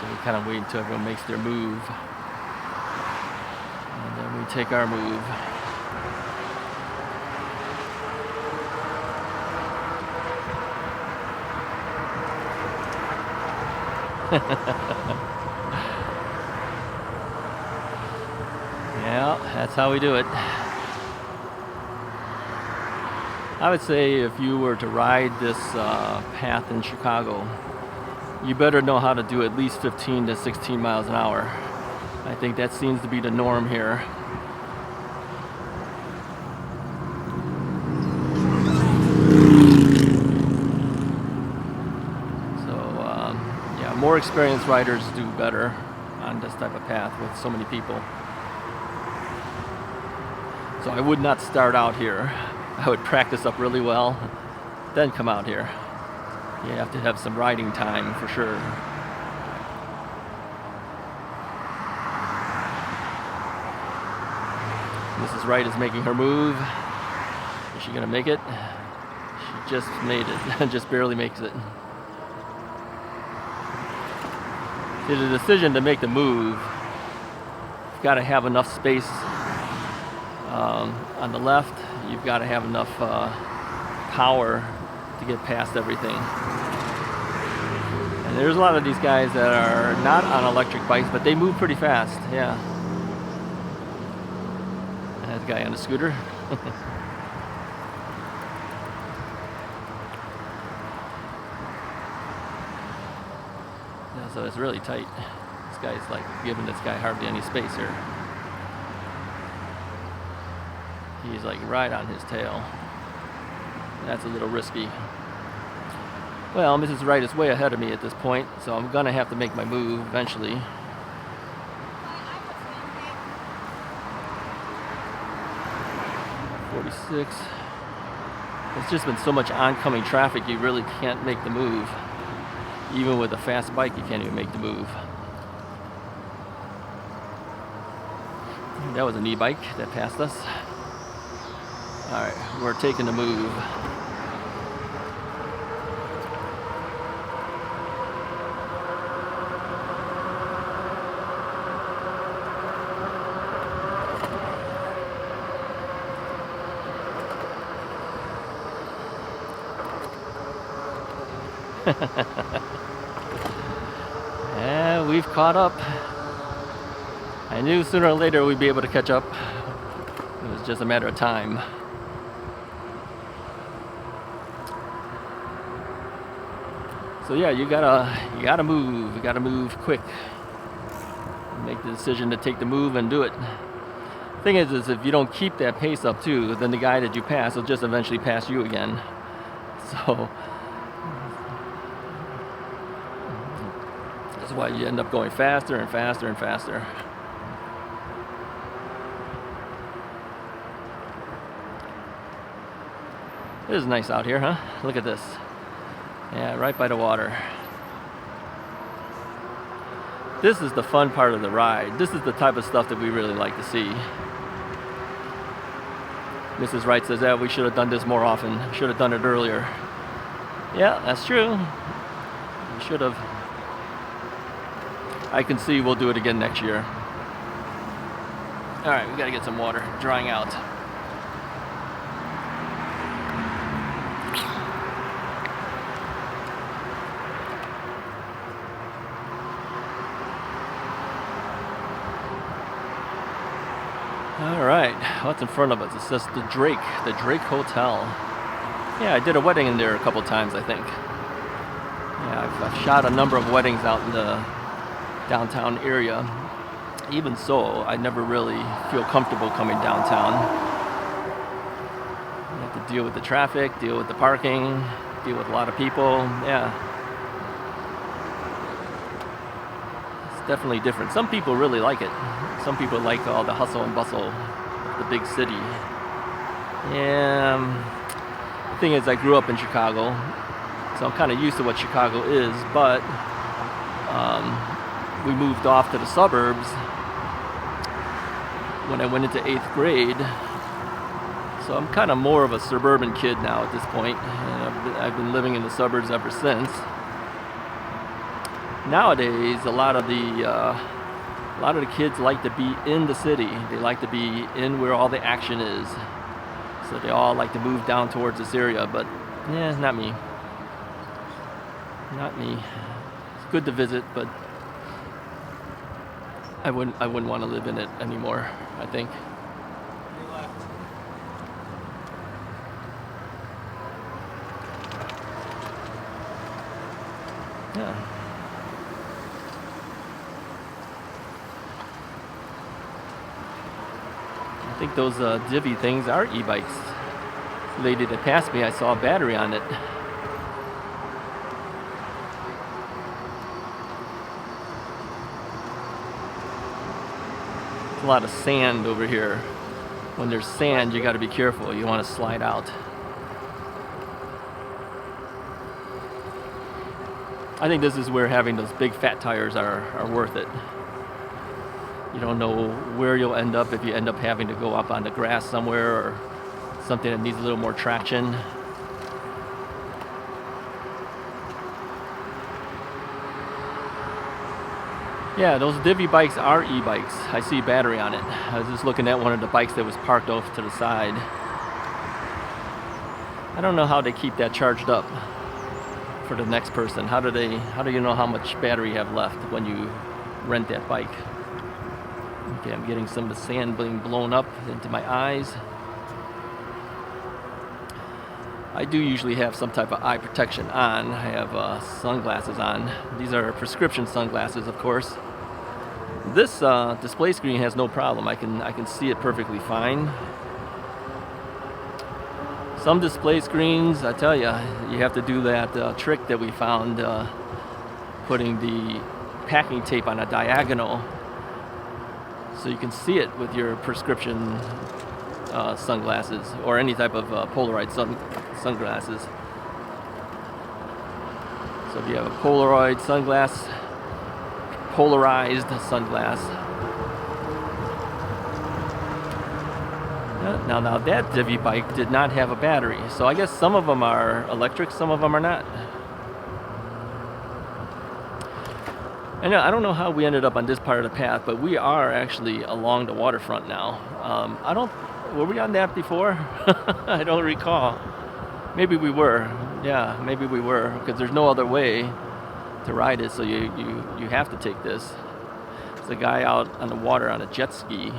So we kind of wait until everyone makes their move. And then we take our move. Yeah, that's how we do it. I would say if you were to ride this path in Chicago, you better know how to do at least 15 to 16 miles an hour. I think that seems to be the norm here. So, yeah, more experienced riders do better on this type of path with so many people. So I would not start out here. I would practice up really well, then come out here. You have to have some riding time for sure. Mrs. Wright is making her move. Is she gonna make it? She just made it, just barely makes it. See, the decision to make the move, you've got to have enough space on the left. You've got to have enough power to get past everything. And there's a lot of these guys that are not on electric bikes, but they move pretty fast. Yeah. There's a guy on a scooter. Yeah, so it's really tight. This guy's like giving this guy hardly any space here. He's like right on his tail. That's a little risky. Well, Mrs. Wright is way ahead of me at this point, so I'm gonna have to make my move eventually. It's just been so much oncoming traffic, you really can't make the move. Even with a fast bike, you can't even make the move. That was an e-bike that passed us. All right, we're taking the move. Yeah, we've caught up. I knew sooner or later we'd be able to catch up. It was just a matter of time. So yeah, you gotta move. You gotta move quick. Make the decision to take the move and do it. Thing is if you don't keep that pace up too, then the guy that you pass will just eventually pass you again. So that's why you end up going faster and faster and faster. It is nice out here, huh? Look at this. Yeah, right by the water. This is the fun part of the ride. This is the type of stuff that we really like to see. Mrs. Wright says, yeah, we should have done this more often. Should have done it earlier. Yeah, that's true. We should have. I can see we'll do it again next year. All right, we gotta get some water, drying out. All right, what's in front of us? It says the Drake Hotel. Yeah, I did a wedding in there a couple times, I think. Yeah, I've shot a number of weddings out in the downtown area. Even so, I never really feel comfortable coming downtown. You have to deal with the traffic, deal with the parking, deal with a lot of people. Yeah. It's definitely different. Some people really like it. Some people like all the hustle and bustle of the big city. Yeah. The thing is, I grew up in Chicago, so I'm kind of used to what Chicago is, but we moved off to the suburbs when I went into 8th grade. So I'm kind of more of a suburban kid now at this point. And I've been living in the suburbs ever since. Nowadays, a lot of the kids like to be in the city. They like to be in where all the action is. So they all like to move down towards this area, but yeah, not me. Not me. It's good to visit, but I wouldn't want to live in it anymore, I think. Yeah. I think those divvy things are e-bikes. The lady that passed me, I saw a battery on it. A lot of sand over here. when there's sand, you got to be careful. You want to slide out. I think this is where having those big fat tires are worth it. You don't know where you'll end up if you end up having to go up on the grass somewhere or something that needs a little more traction. Yeah, those divvy bikes are e-bikes. I see battery on it. I was just looking at one of the bikes that was parked off to the side. I don't know how they keep that charged up for the next person. How do you know how much battery you have left when you rent that bike? Okay, I'm getting some of the sand being blown up into my eyes. I do usually have some type of eye protection on. I have sunglasses on. These are prescription sunglasses, of course. This display screen has no problem. I can see it perfectly fine. Some display screens, I tell you, you have to do that trick that we found, putting the packing tape on a diagonal so you can see it with your prescription sunglasses or any type of Polaroid sunglasses. So if you have a Polaroid sunglass, polarized sunglass. Now that divvy bike did not have a battery, so I guess some of them are electric, some of them are not. And I don't know how we ended up on this part of the path, but we are actually along the waterfront now. Were we on that before? I don't recall. Maybe we were. Yeah, maybe we were, because there's no other way to ride it, so you have to take this. There's a guy out on the water on a jet ski.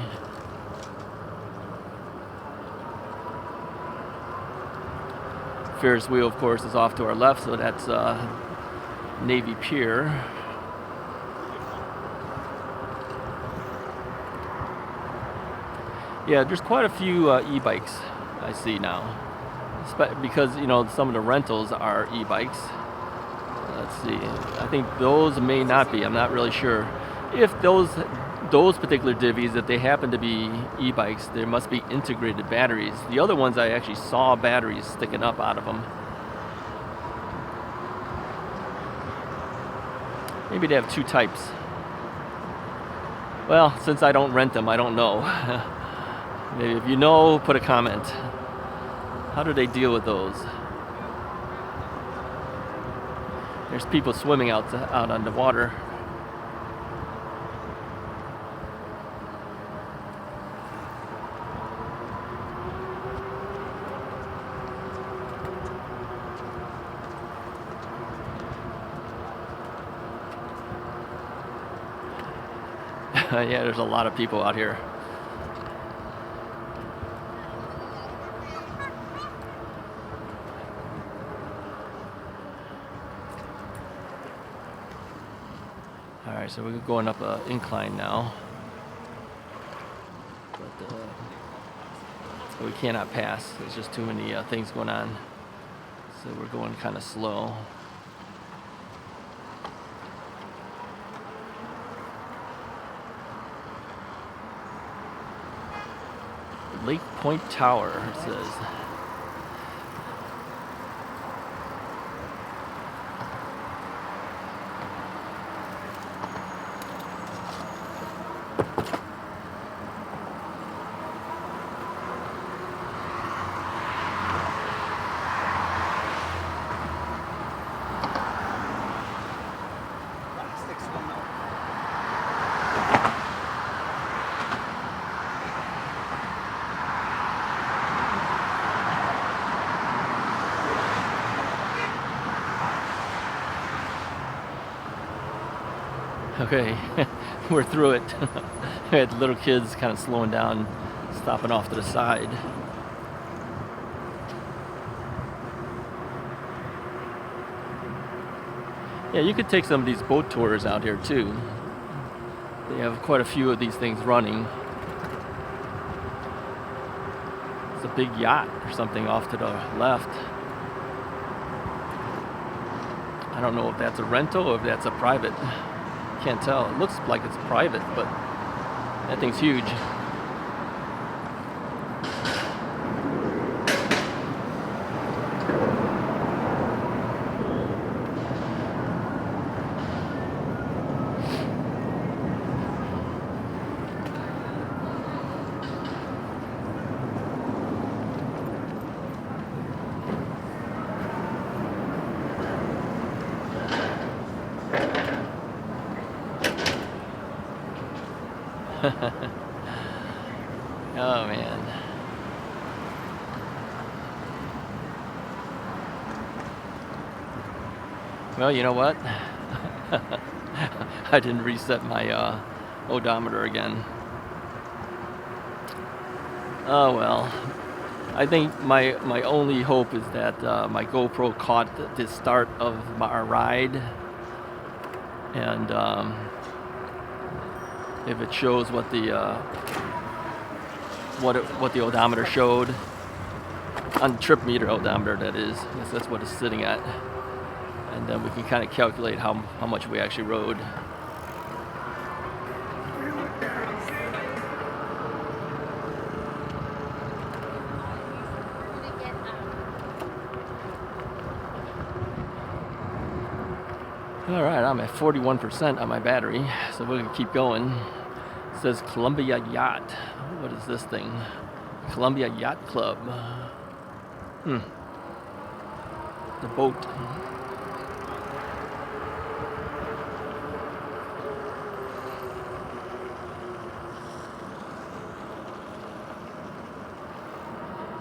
Ferris wheel, of course, is off to our left, so that's Navy Pier. Yeah, there's quite a few e-bikes I see now, because you know some of the rentals are e-bikes. Let's see, I think those may not be. I'm not really sure if those particular divvies, if they happen to be e-bikes, there must be integrated batteries. The other ones I actually saw batteries sticking up out of them. Maybe they have two types. Well, since I don't rent them, I don't know. Maybe if you know, put a comment. How do they deal with those? There's people swimming out on the water. Yeah, there's a lot of people out here. Alright, so we're going up an incline now. But we cannot pass. There's just too many things going on. So we're going kind of slow. Lake Point Tower, it says. Okay, we're through it. We had little kids kind of slowing down, stopping off to the side. Yeah, you could take some of these boat tours out here too. They have quite a few of these things running. It's a big yacht or something off to the left. I don't know if that's a rental or if that's a private. Can't tell. It looks like it's private, but that thing's huge. Oh man. Well, you know what? I didn't reset my odometer again. Oh well. I think my only hope is that my GoPro caught the start of our ride, and if it shows what the odometer showed on trip meter odometer, that is, yes, that's what it's sitting at, and then we can kind of calculate how much we actually rode. All right, I'm at 41% on my battery, so we're gonna keep going. It says Columbia Yacht. What is this thing? Columbia Yacht Club. The boat.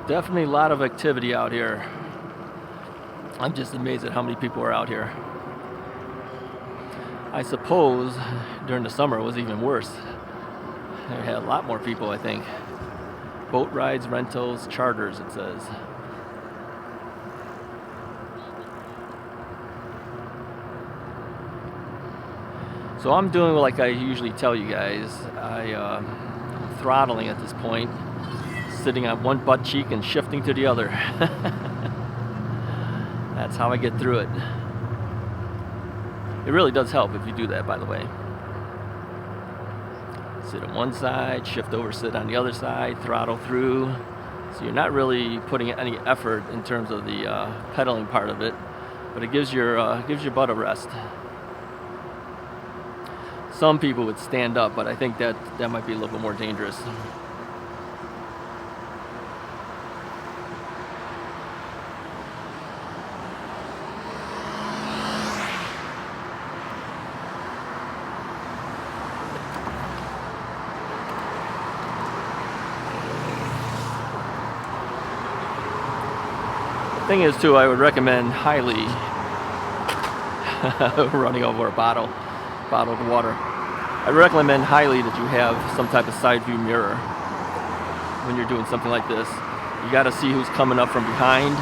Definitely a lot of activity out here. I'm just amazed at how many people are out here. I suppose during the summer it was even worse. They had a lot more people, I think. Boat rides, rentals, charters, it says. So I'm doing like I usually tell you guys. I'm throttling at this point, sitting on one butt cheek and shifting to the other. That's how I get through it. It really does help if you do that, by the way. Sit on one side, shift over, sit on the other side, throttle through. So you're not really putting any effort in terms of the pedaling part of it, but it gives your butt a rest. Some people would stand up, but I think that might be a little bit more dangerous. Thing is, too, I would recommend highly running over a bottle of water. I recommend highly that you have some type of side view mirror when you're doing something like this. You got to see who's coming up from behind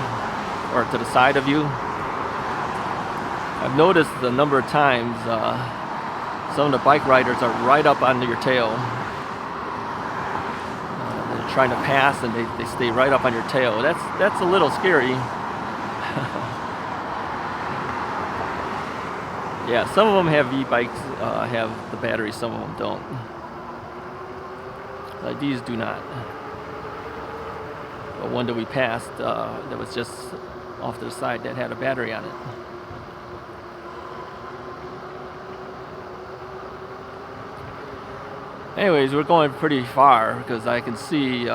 or to the side of you. I've noticed the number of times some of the bike riders are right up under your tail. They're trying to pass and they stay right up on your tail. That's a little scary. Yeah, some of them have e-bikes, have the battery, some of them don't. Like these do not. But one that we passed that was just off to the side that had a battery on it. Anyways, we're going pretty far because I can see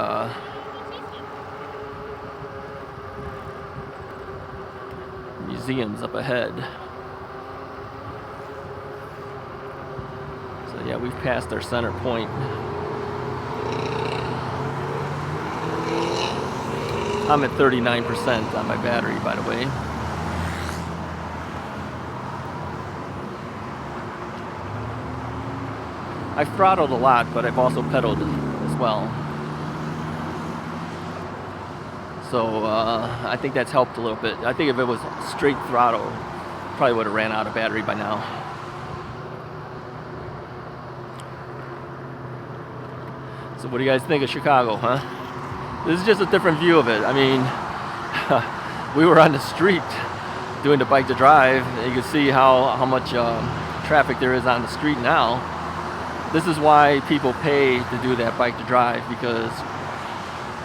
museums up ahead. So yeah, we've passed our center point. I'm at 39% on my battery, by the way. I've throttled a lot, but I've also pedaled as well. So I think that's helped a little bit. I think if it was straight throttle, probably would have ran out of battery by now. So what do you guys think of Chicago, huh? This is just a different view of it. I mean, we were on the street doing the bike to drive, and you can see how much traffic there is on the street now. This is why people pay to do that bike to drive, because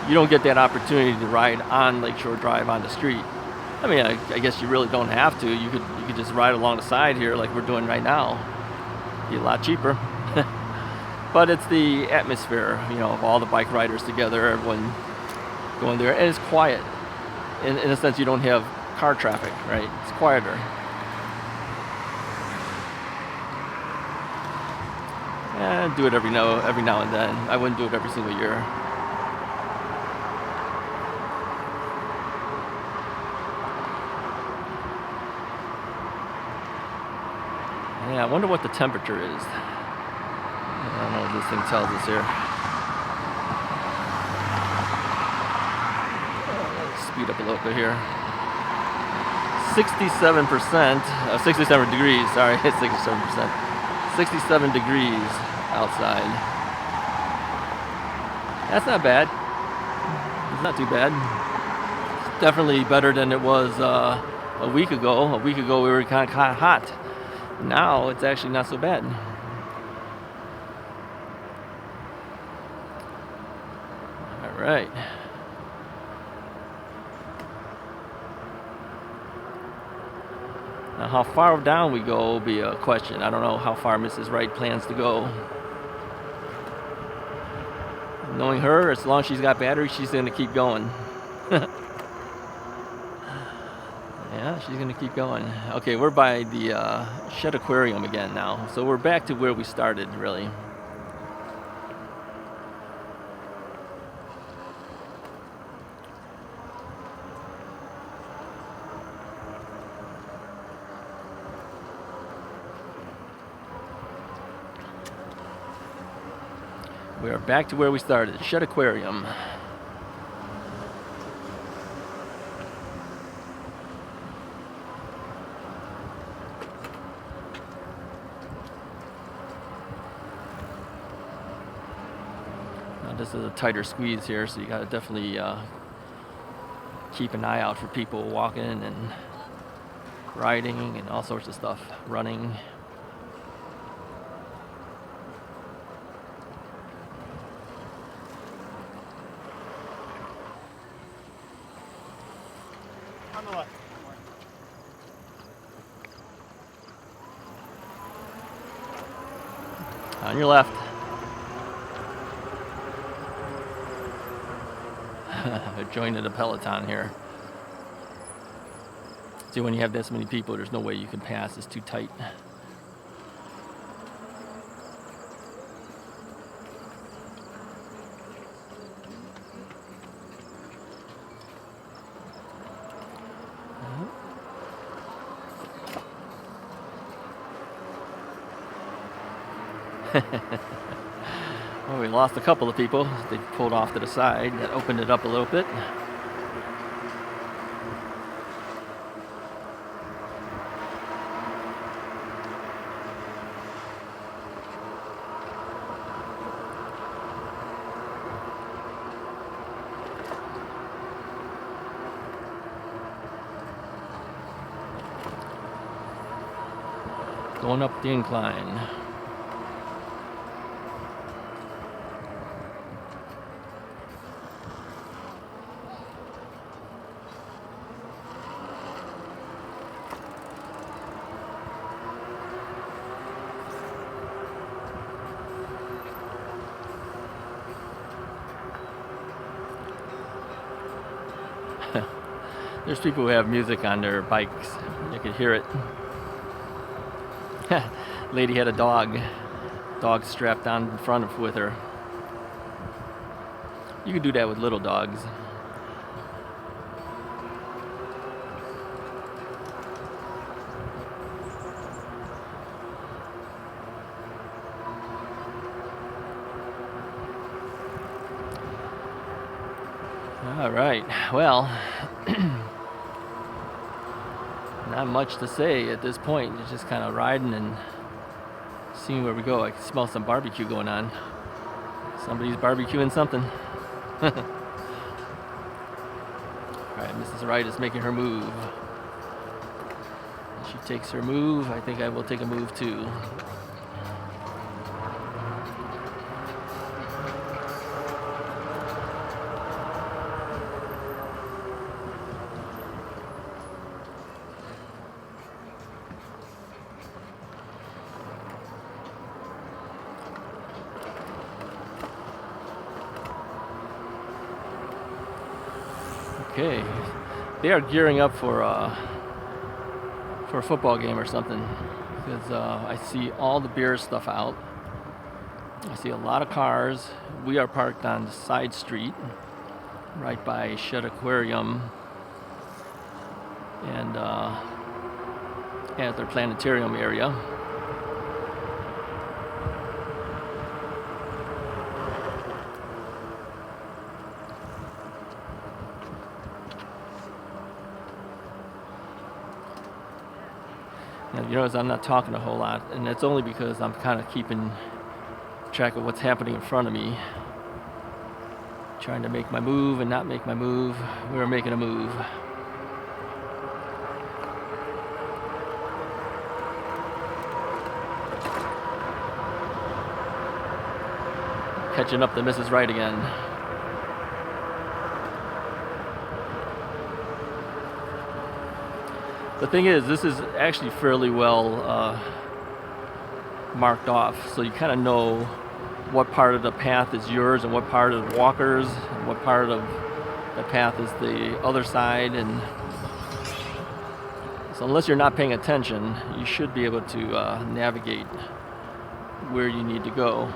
you don't get that opportunity to ride on Lakeshore Drive on the street. I mean, I guess you really don't have to. You could just ride along the side here like we're doing right now. Be a lot cheaper. But it's the atmosphere, you know, of all the bike riders together, everyone going there, and it's quiet. In a sense, you don't have car traffic, right? It's quieter. Do it every now and then. I wouldn't do it every single year. Yeah, I wonder what the temperature is. I don't know what this thing tells us here. Let's speed up a little bit here. 67%, 67 degrees, sorry, 67%. 67 degrees outside. That's not bad. It's not too bad. It's definitely better than it was a week ago. A week ago we were kind of hot. Now it's actually not so bad. All right. Now how far down we go will be a question. I don't know how far Mrs. Wright plans to go. Knowing her, as long as she's got battery, she's going to keep going. Yeah, she's going to keep going. Okay, we're by the Shed Aquarium again now. So we're back to where we started, really. We are back to where we started, Shed Aquarium. Now this is a tighter squeeze here, so you gotta definitely keep an eye out for people walking and riding and all sorts of stuff, running. On your left. Joining the peloton here. See, when you have this many people, there's no way you can pass. It's too tight. Well, we lost a couple of people. They pulled off to the side. That opened it up a little bit. Going up the incline. There's people who have music on their bikes. You could hear it. Lady had a dog strapped down in front of with her. You can do that with little dogs. All right, well, not much to say at this point. It's just kind of riding and seeing where we go. I can smell some barbecue going on. Somebody's barbecuing something. All right, Mrs. Wright is making her move. When she takes her move, I think I will take a move too. Okay, they are gearing up for a football game or something, because I see all the beer stuff out. I see a lot of cars. We are parked on the side street, right by Shed Aquarium and at their planetarium area. And you notice I'm not talking a whole lot, and it's only because I'm kind of keeping track of what's happening in front of me. Trying to make my move and not make my move. We were making a move. Catching up to Mrs. Wright again. The thing is, this is actually fairly well marked off, so you kind of know what part of the path is yours and what part of the walkers and what part of the path is the other side. And so unless you're not paying attention, you should be able to navigate where you need to go.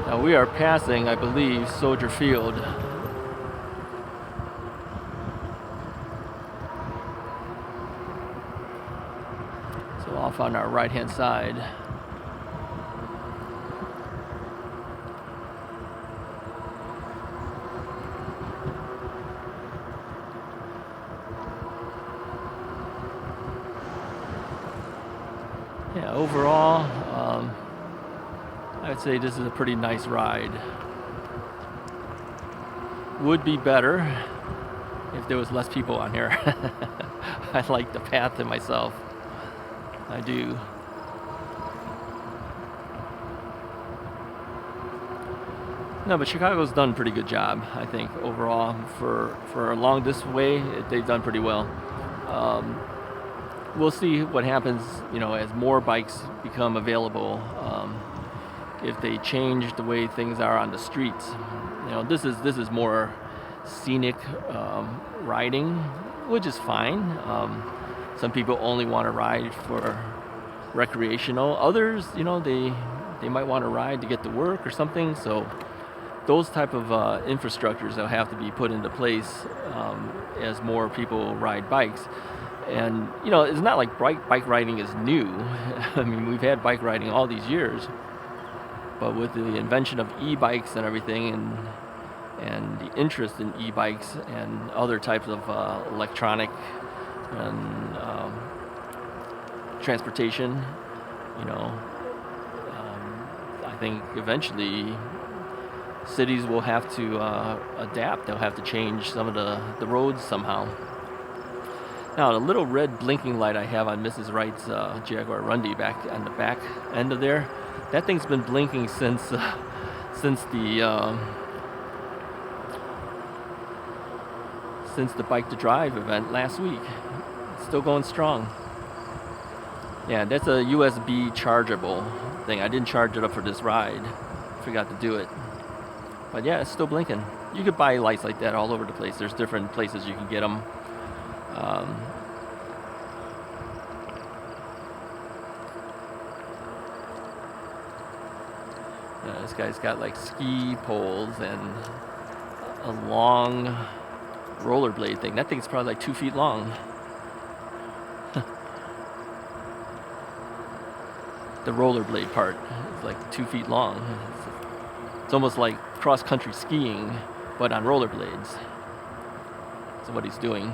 Now we are passing, I believe, Soldier Field. So off on our right hand side. Yeah, overall, I'd say this is a pretty nice ride. Would be better if there was less people on here. I like the path to myself. I do. No, but Chicago's done a pretty good job, I think, overall. For along this way, they've done pretty well. We'll see what happens, you know, as more bikes become available. If they change the way things are on the streets, you know, this is more scenic riding, which is fine. Some people only want to ride for recreational. Others, you know, they might want to ride to get to work or something. So those type of infrastructures will have to be put into place as more people ride bikes. And, you know, it's not like bike riding is new. I mean, we've had bike riding all these years. But with the invention of e-bikes and everything, and the interest in e-bikes and other types of electronic and transportation, you know, I think eventually cities will have to adapt. They'll have to change some of the roads somehow. Now, the little red blinking light I have on Mrs. Wright's Jaguar Rundy back on the back end of there, that thing's been blinking since the Bike to Drive event last week. It's still going strong. Yeah, that's a USB chargeable thing. I didn't charge it up for this ride. Forgot to do it. But yeah, it's still blinking. You could buy lights like that all over the place. There's different places you can get them. This guy's got like ski poles and a long rollerblade thing. That thing's probably like 2 feet long. The rollerblade part is like 2 feet long. It's almost like cross-country skiing, but on rollerblades. That's what he's doing.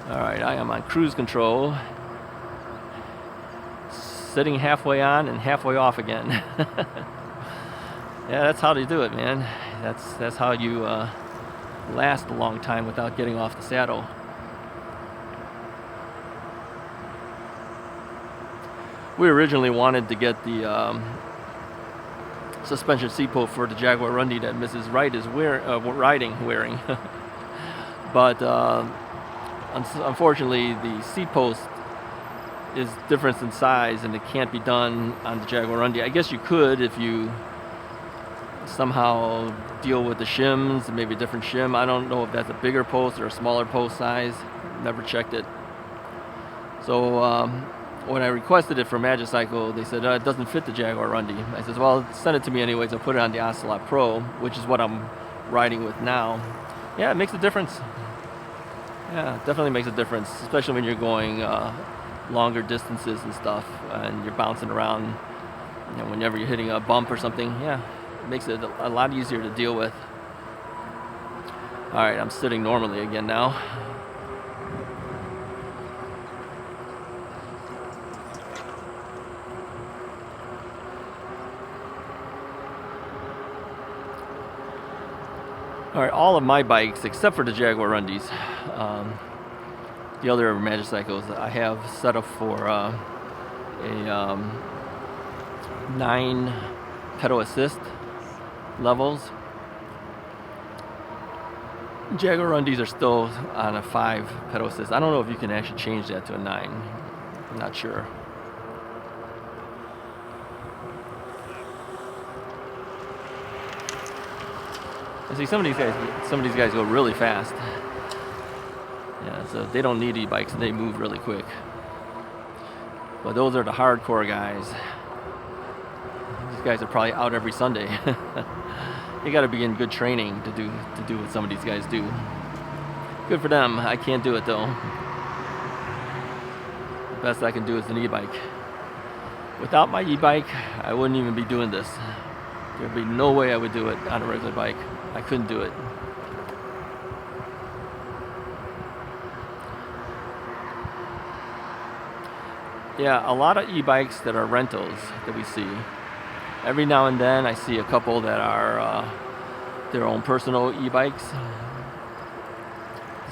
All right, I am on cruise control, sitting halfway on and halfway off again. Yeah, that's how they do it, man. That's how you last a long time without getting off the saddle. We originally wanted to get the suspension seat post for the Jaguar Rundy that Mrs. Wright is wearing, but unfortunately the seat post is different in size and it can't be done on the Jaguar Rundy. I guess you could if you somehow deal with the shims, maybe a different shim. I don't know if that's a bigger post or a smaller post size. Never checked it. So when I requested it from Magicycle, they said it doesn't fit the Jaguar Rundy. I said, well, send it to me anyways. I'll put it on the Ocelot Pro, which is what I'm riding with now. Yeah, it makes a difference. Yeah, definitely makes a difference, especially when you're going longer distances and stuff, and you're bouncing around. You know, whenever you're hitting a bump or something, yeah, it makes it a lot easier to deal with. All right, I'm sitting normally again now. All right, all of my bikes, except for the Jaguar Rundys, the other Magicycles, I have set up for a 9 pedal assist levels. Jaguar Rundys are still on a 5 pedal assist. I don't know if you can actually change that to a 9. I'm not sure. I see some of these guys go really fast. Yeah, so they don't need e-bikes and they move really quick. But those are the hardcore guys. These guys are probably out every Sunday. You got to be in good training to do what some of these guys do. Good for them. I can't do it though. The best I can do is an e-bike. Without my e-bike, I wouldn't even be doing this. There'd be no way I would do it on a regular bike. I couldn't do it. Yeah, a lot of e-bikes that are rentals that we see. Every now and then I see a couple that are their own personal e-bikes.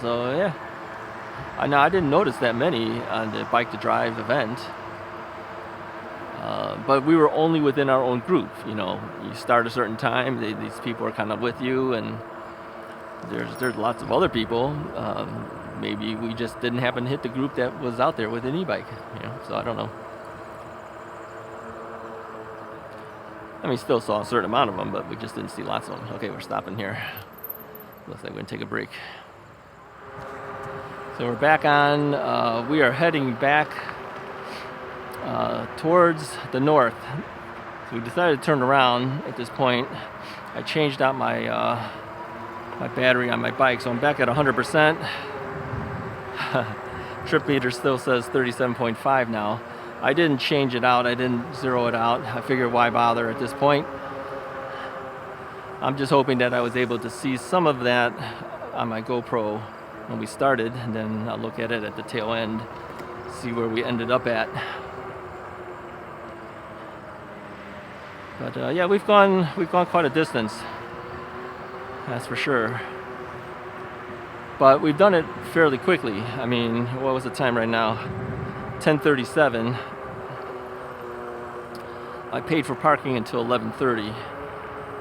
So yeah, I didn't notice that many on the Bike to Drive event. But we were only within our own group. You know, you start a certain time, these people are kind of with you, and there's lots of other people. Maybe we just didn't happen to hit the group that was out there with an e-bike. You know, so I don't know. I mean, still saw a certain amount of them, but we just didn't see lots of them. Okay, we're stopping here. Looks like we're gonna take a break. So we're back on. We are heading back towards the north. So we decided to turn around at this point. I changed out my my battery on my bike, so I'm back at 100%. Trip meter still says 37.5 now. I didn't change it out. I didn't zero it out. I figured why bother at this point. I'm just hoping that I was able to see some of that on my GoPro when we started, and then I'll look at it at the tail end, see where we ended up at. But yeah, we've gone quite a distance, that's for sure. But we've done it fairly quickly. I mean, what was the time right now? 10:37. I paid for parking until 11:30.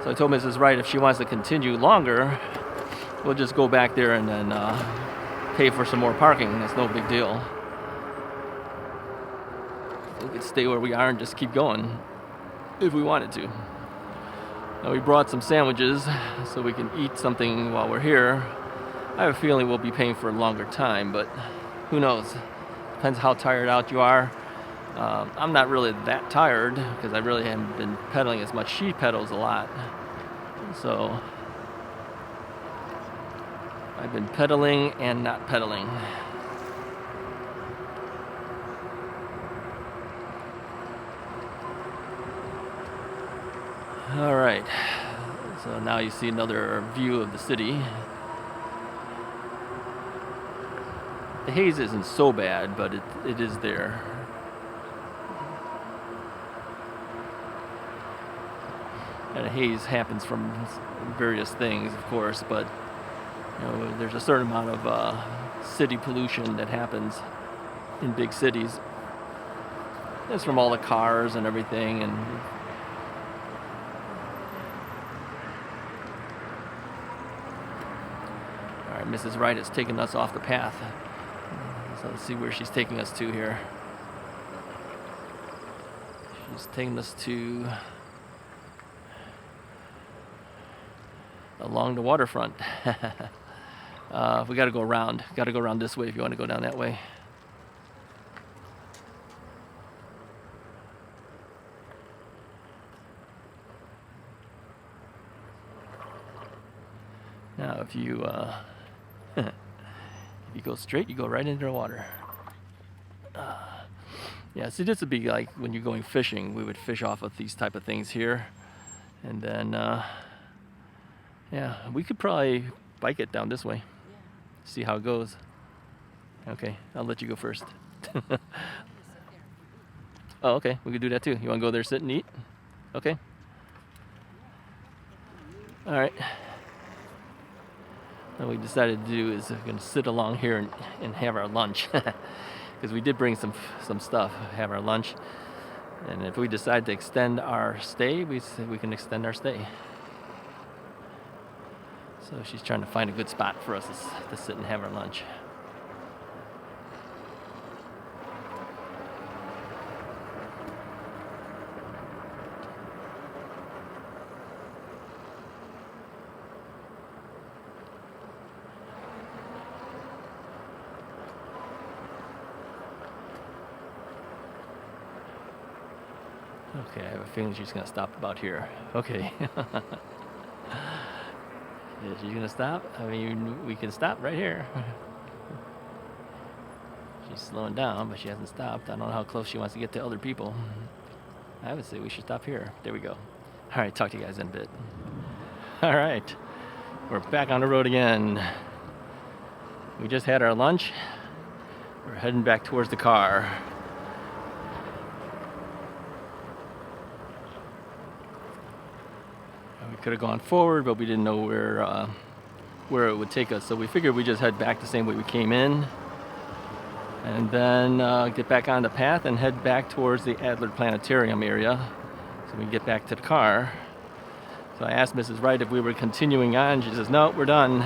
So I told Mrs. Wright if she wants to continue longer, we'll just go back there and then pay for some more parking. That's no big deal. We could stay where we are and just keep going if we wanted to. Now we brought some sandwiches so we can eat something while we're here. I have a feeling we'll be paying for a longer time, but who knows? Depends how tired out you are. I'm not really that tired because I really haven't been pedaling as much. She pedals a lot. So I've been pedaling and not pedaling. All right, so now you see another view of the city. The haze isn't so bad, but it is there. And the haze happens from various things, of course, but you know, there's a certain amount of city pollution that happens in big cities. It's from all the cars and everything, and all right, Mrs. Wright has taken us off the path. So let's see where she's taking us to here. She's taking us to along the waterfront. We got to go around. Got to go around this way if you want to go down that way. Now, if you if you go straight, you go right into the water. Yeah, so this would be like when you're going fishing. We would fish off of these type of things here, and then yeah, we could probably bike it down this way. See how it goes. Okay, I'll let you go first. Oh, okay, we could do that too. You want to go there, sit and eat? Okay. All right. What we decided to do is we're going to sit along here and have our lunch. Because we did bring some stuff, have our lunch. And if we decide to extend our stay, we can extend our stay. So she's trying to find a good spot for us to sit and have our lunch. Okay, I have a feeling she's going to stop about here. Okay. Is she going to stop? I mean, we can stop right here. She's slowing down, but she hasn't stopped. I don't know how close she wants to get to other people. I would say we should stop here. There we go. All right, talk to you guys in a bit. All right, we're back on the road again. We just had our lunch. We're heading back towards the car. We could have gone forward, but we didn't know where it would take us. So we figured we'd just head back the same way we came in, and then get back on the path and head back towards the Adler Planetarium area so we can get back to the car. So I asked Mrs. Wright if we were continuing on. She says, no, we're done.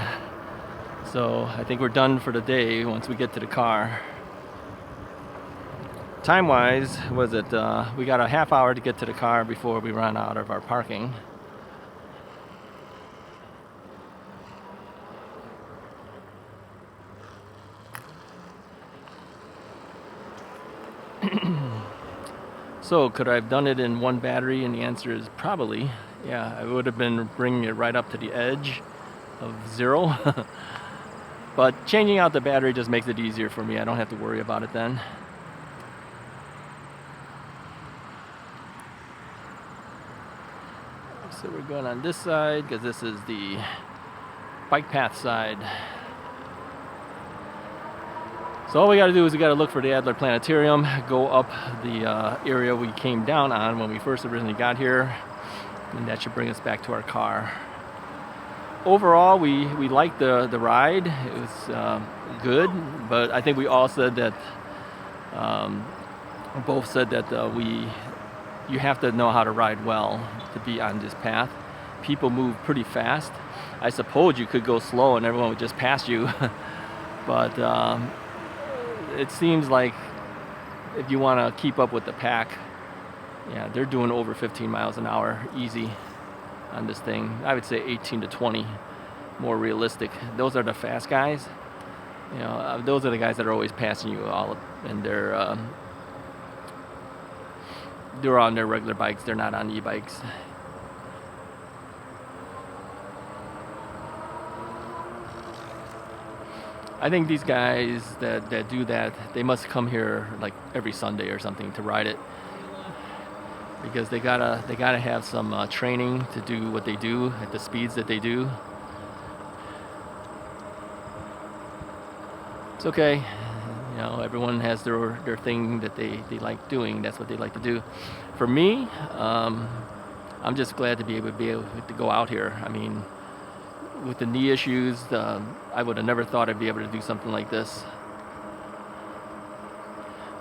So I think we're done for the day once we get to the car. Time-wise, we got a half hour to get to the car before we run out of our parking. So could I have done it in one battery? And the answer is probably. Yeah, I would have been bringing it right up to the edge of 0. But changing out the battery just makes it easier for me. I don't have to worry about it then. So we're going on this side because this is the bike path side. So all we got to do is we got to look for the Adler Planetarium, go up the area we came down on when we first originally got here, and that should bring us back to our car. Overall, we liked the ride. It was good, but I think we all said that, both said that you have to know how to ride well to be on this path. People move pretty fast. I suppose you could go slow and everyone would just pass you, but it seems like if you want to keep up with the pack, yeah, they're doing over 15 miles an hour easy on this thing. I would say 18 to 20, more realistic. Those are the fast guys. You know, those are the guys that are always passing you all, and they're on their regular bikes. They're not on e-bikes. I think these guys that do that, they must come here like every Sunday or something to ride it, because they gotta have some training to do what they do at the speeds that they do. It's okay, you know, everyone has their thing that they like doing. That's what they like to do. For me, I'm just glad to be able to go out here. I mean, with the knee issues, I would have never thought I'd be able to do something like this.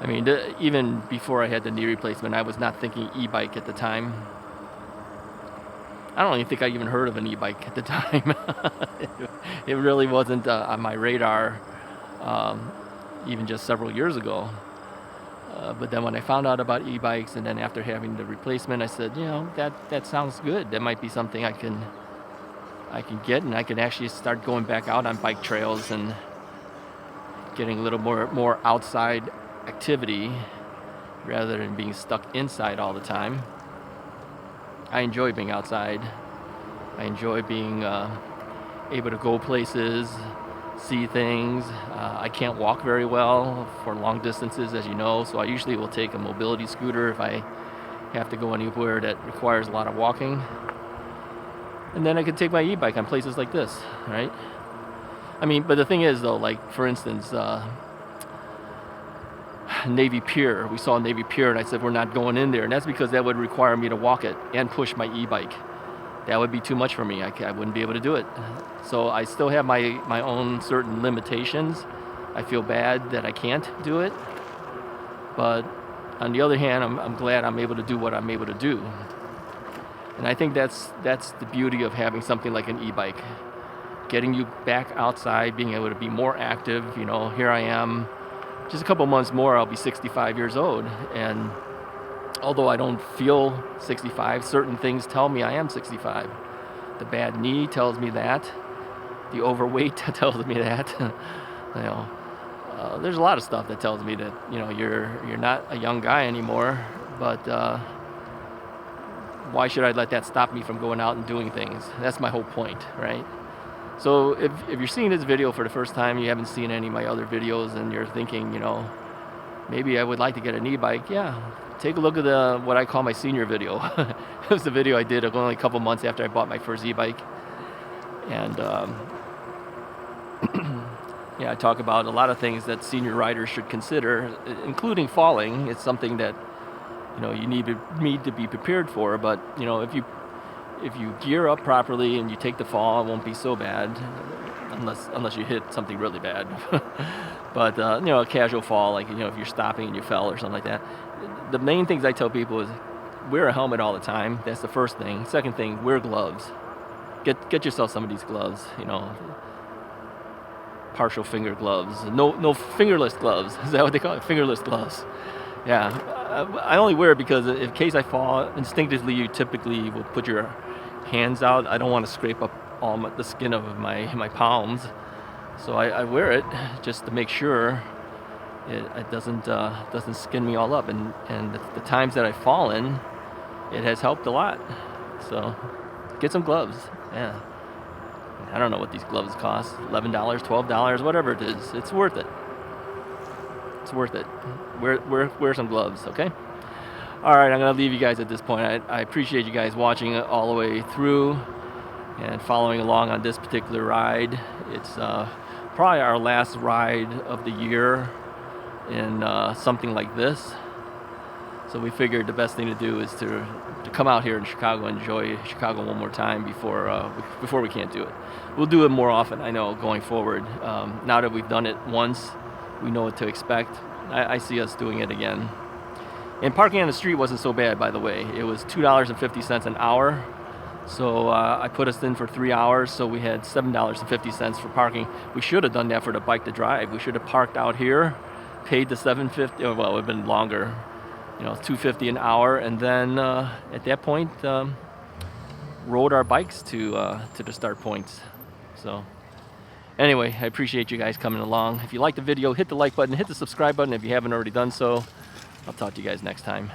I mean, even before I had the knee replacement, I was not thinking e-bike at the time. I don't even think I even heard of an e-bike at the time. It really wasn't on my radar, even just several years ago. But then when I found out about e-bikes, and then after having the replacement, I said, you know, that sounds good. That might be something I can I can get, and I can actually start going back out on bike trails and getting a little more outside activity rather than being stuck inside all the time. I enjoy being outside. I enjoy being able to go places, see things. I can't walk very well for long distances, as you know, so I usually will take a mobility scooter if I have to go anywhere that requires a lot of walking. And then I could take my e-bike on places like this, right? I mean, but the thing is, though, like, for instance, Navy Pier. We saw Navy Pier, and I said, we're not going in there. And that's because that would require me to walk it and push my e-bike. That would be too much for me. I wouldn't be able to do it. So I still have my own certain limitations. I feel bad that I can't do it. But on the other hand, I'm glad I'm able to do what I'm able to do. And I think that's the beauty of having something like an e-bike. Getting you back outside, being able to be more active. You know, here I am. Just a couple months more, I'll be 65 years old. And although I don't feel 65, certain things tell me I am 65. The bad knee tells me that. The overweight tells me that. You know, there's a lot of stuff that tells me that, you know, you're not a young guy anymore. But why should I let that stop me from going out and doing things? That's my whole point, right? So if you're seeing this video for the first time, you haven't seen any of my other videos, and you're thinking, you know, maybe I would like to get an e-bike, yeah, take a look at what I call my senior video. It was the video I did only a couple months after I bought my first e-bike. And yeah, I talk about a lot of things that senior riders should consider, including falling. It's something that, you know, you need to be prepared for. But, you know, if you gear up properly and you take the fall, it won't be so bad, unless you hit something really bad. But you know, a casual fall, like, you know, if you're stopping and you fell or something like that. The main things I tell people is wear a helmet all the time. That's the first thing. Second thing, wear gloves. Get yourself some of these gloves. You know, partial finger gloves. No fingerless gloves. Is that what they call it? Fingerless gloves. Yeah, I only wear it because in case I fall, instinctively you typically will put your hands out. I don't want to scrape up all the skin of my palms, so I wear it just to make sure it doesn't skin me all up. And the times that I've fallen, it has helped a lot. So get some gloves. Yeah, I don't know what these gloves cost. $11, $12, whatever it is. It's worth it. It's worth it. Wear some gloves, okay? All right, I'm going to leave you guys at this point. I appreciate you guys watching all the way through and following along on this particular ride. It's probably our last ride of the year in something like this. So we figured the best thing to do is to come out here in Chicago and enjoy Chicago one more time before we can't do it. We'll do it more often, I know, going forward. Now that we've done it once, we know what to expect. I see us doing it again. And parking on the street wasn't so bad, by the way. It was $2.50 an hour. So I put us in for 3 hours, so we had $7.50 for parking. We should have done that for the bike to drive. We should have parked out here, paid the $7.50. Well, it would have been longer. You know, $2.50 an hour, and then at that point, rode our bikes to the start points. So. Anyway, I appreciate you guys coming along. If you like the video, hit the like button, hit the subscribe button if you haven't already done so. I'll talk to you guys next time.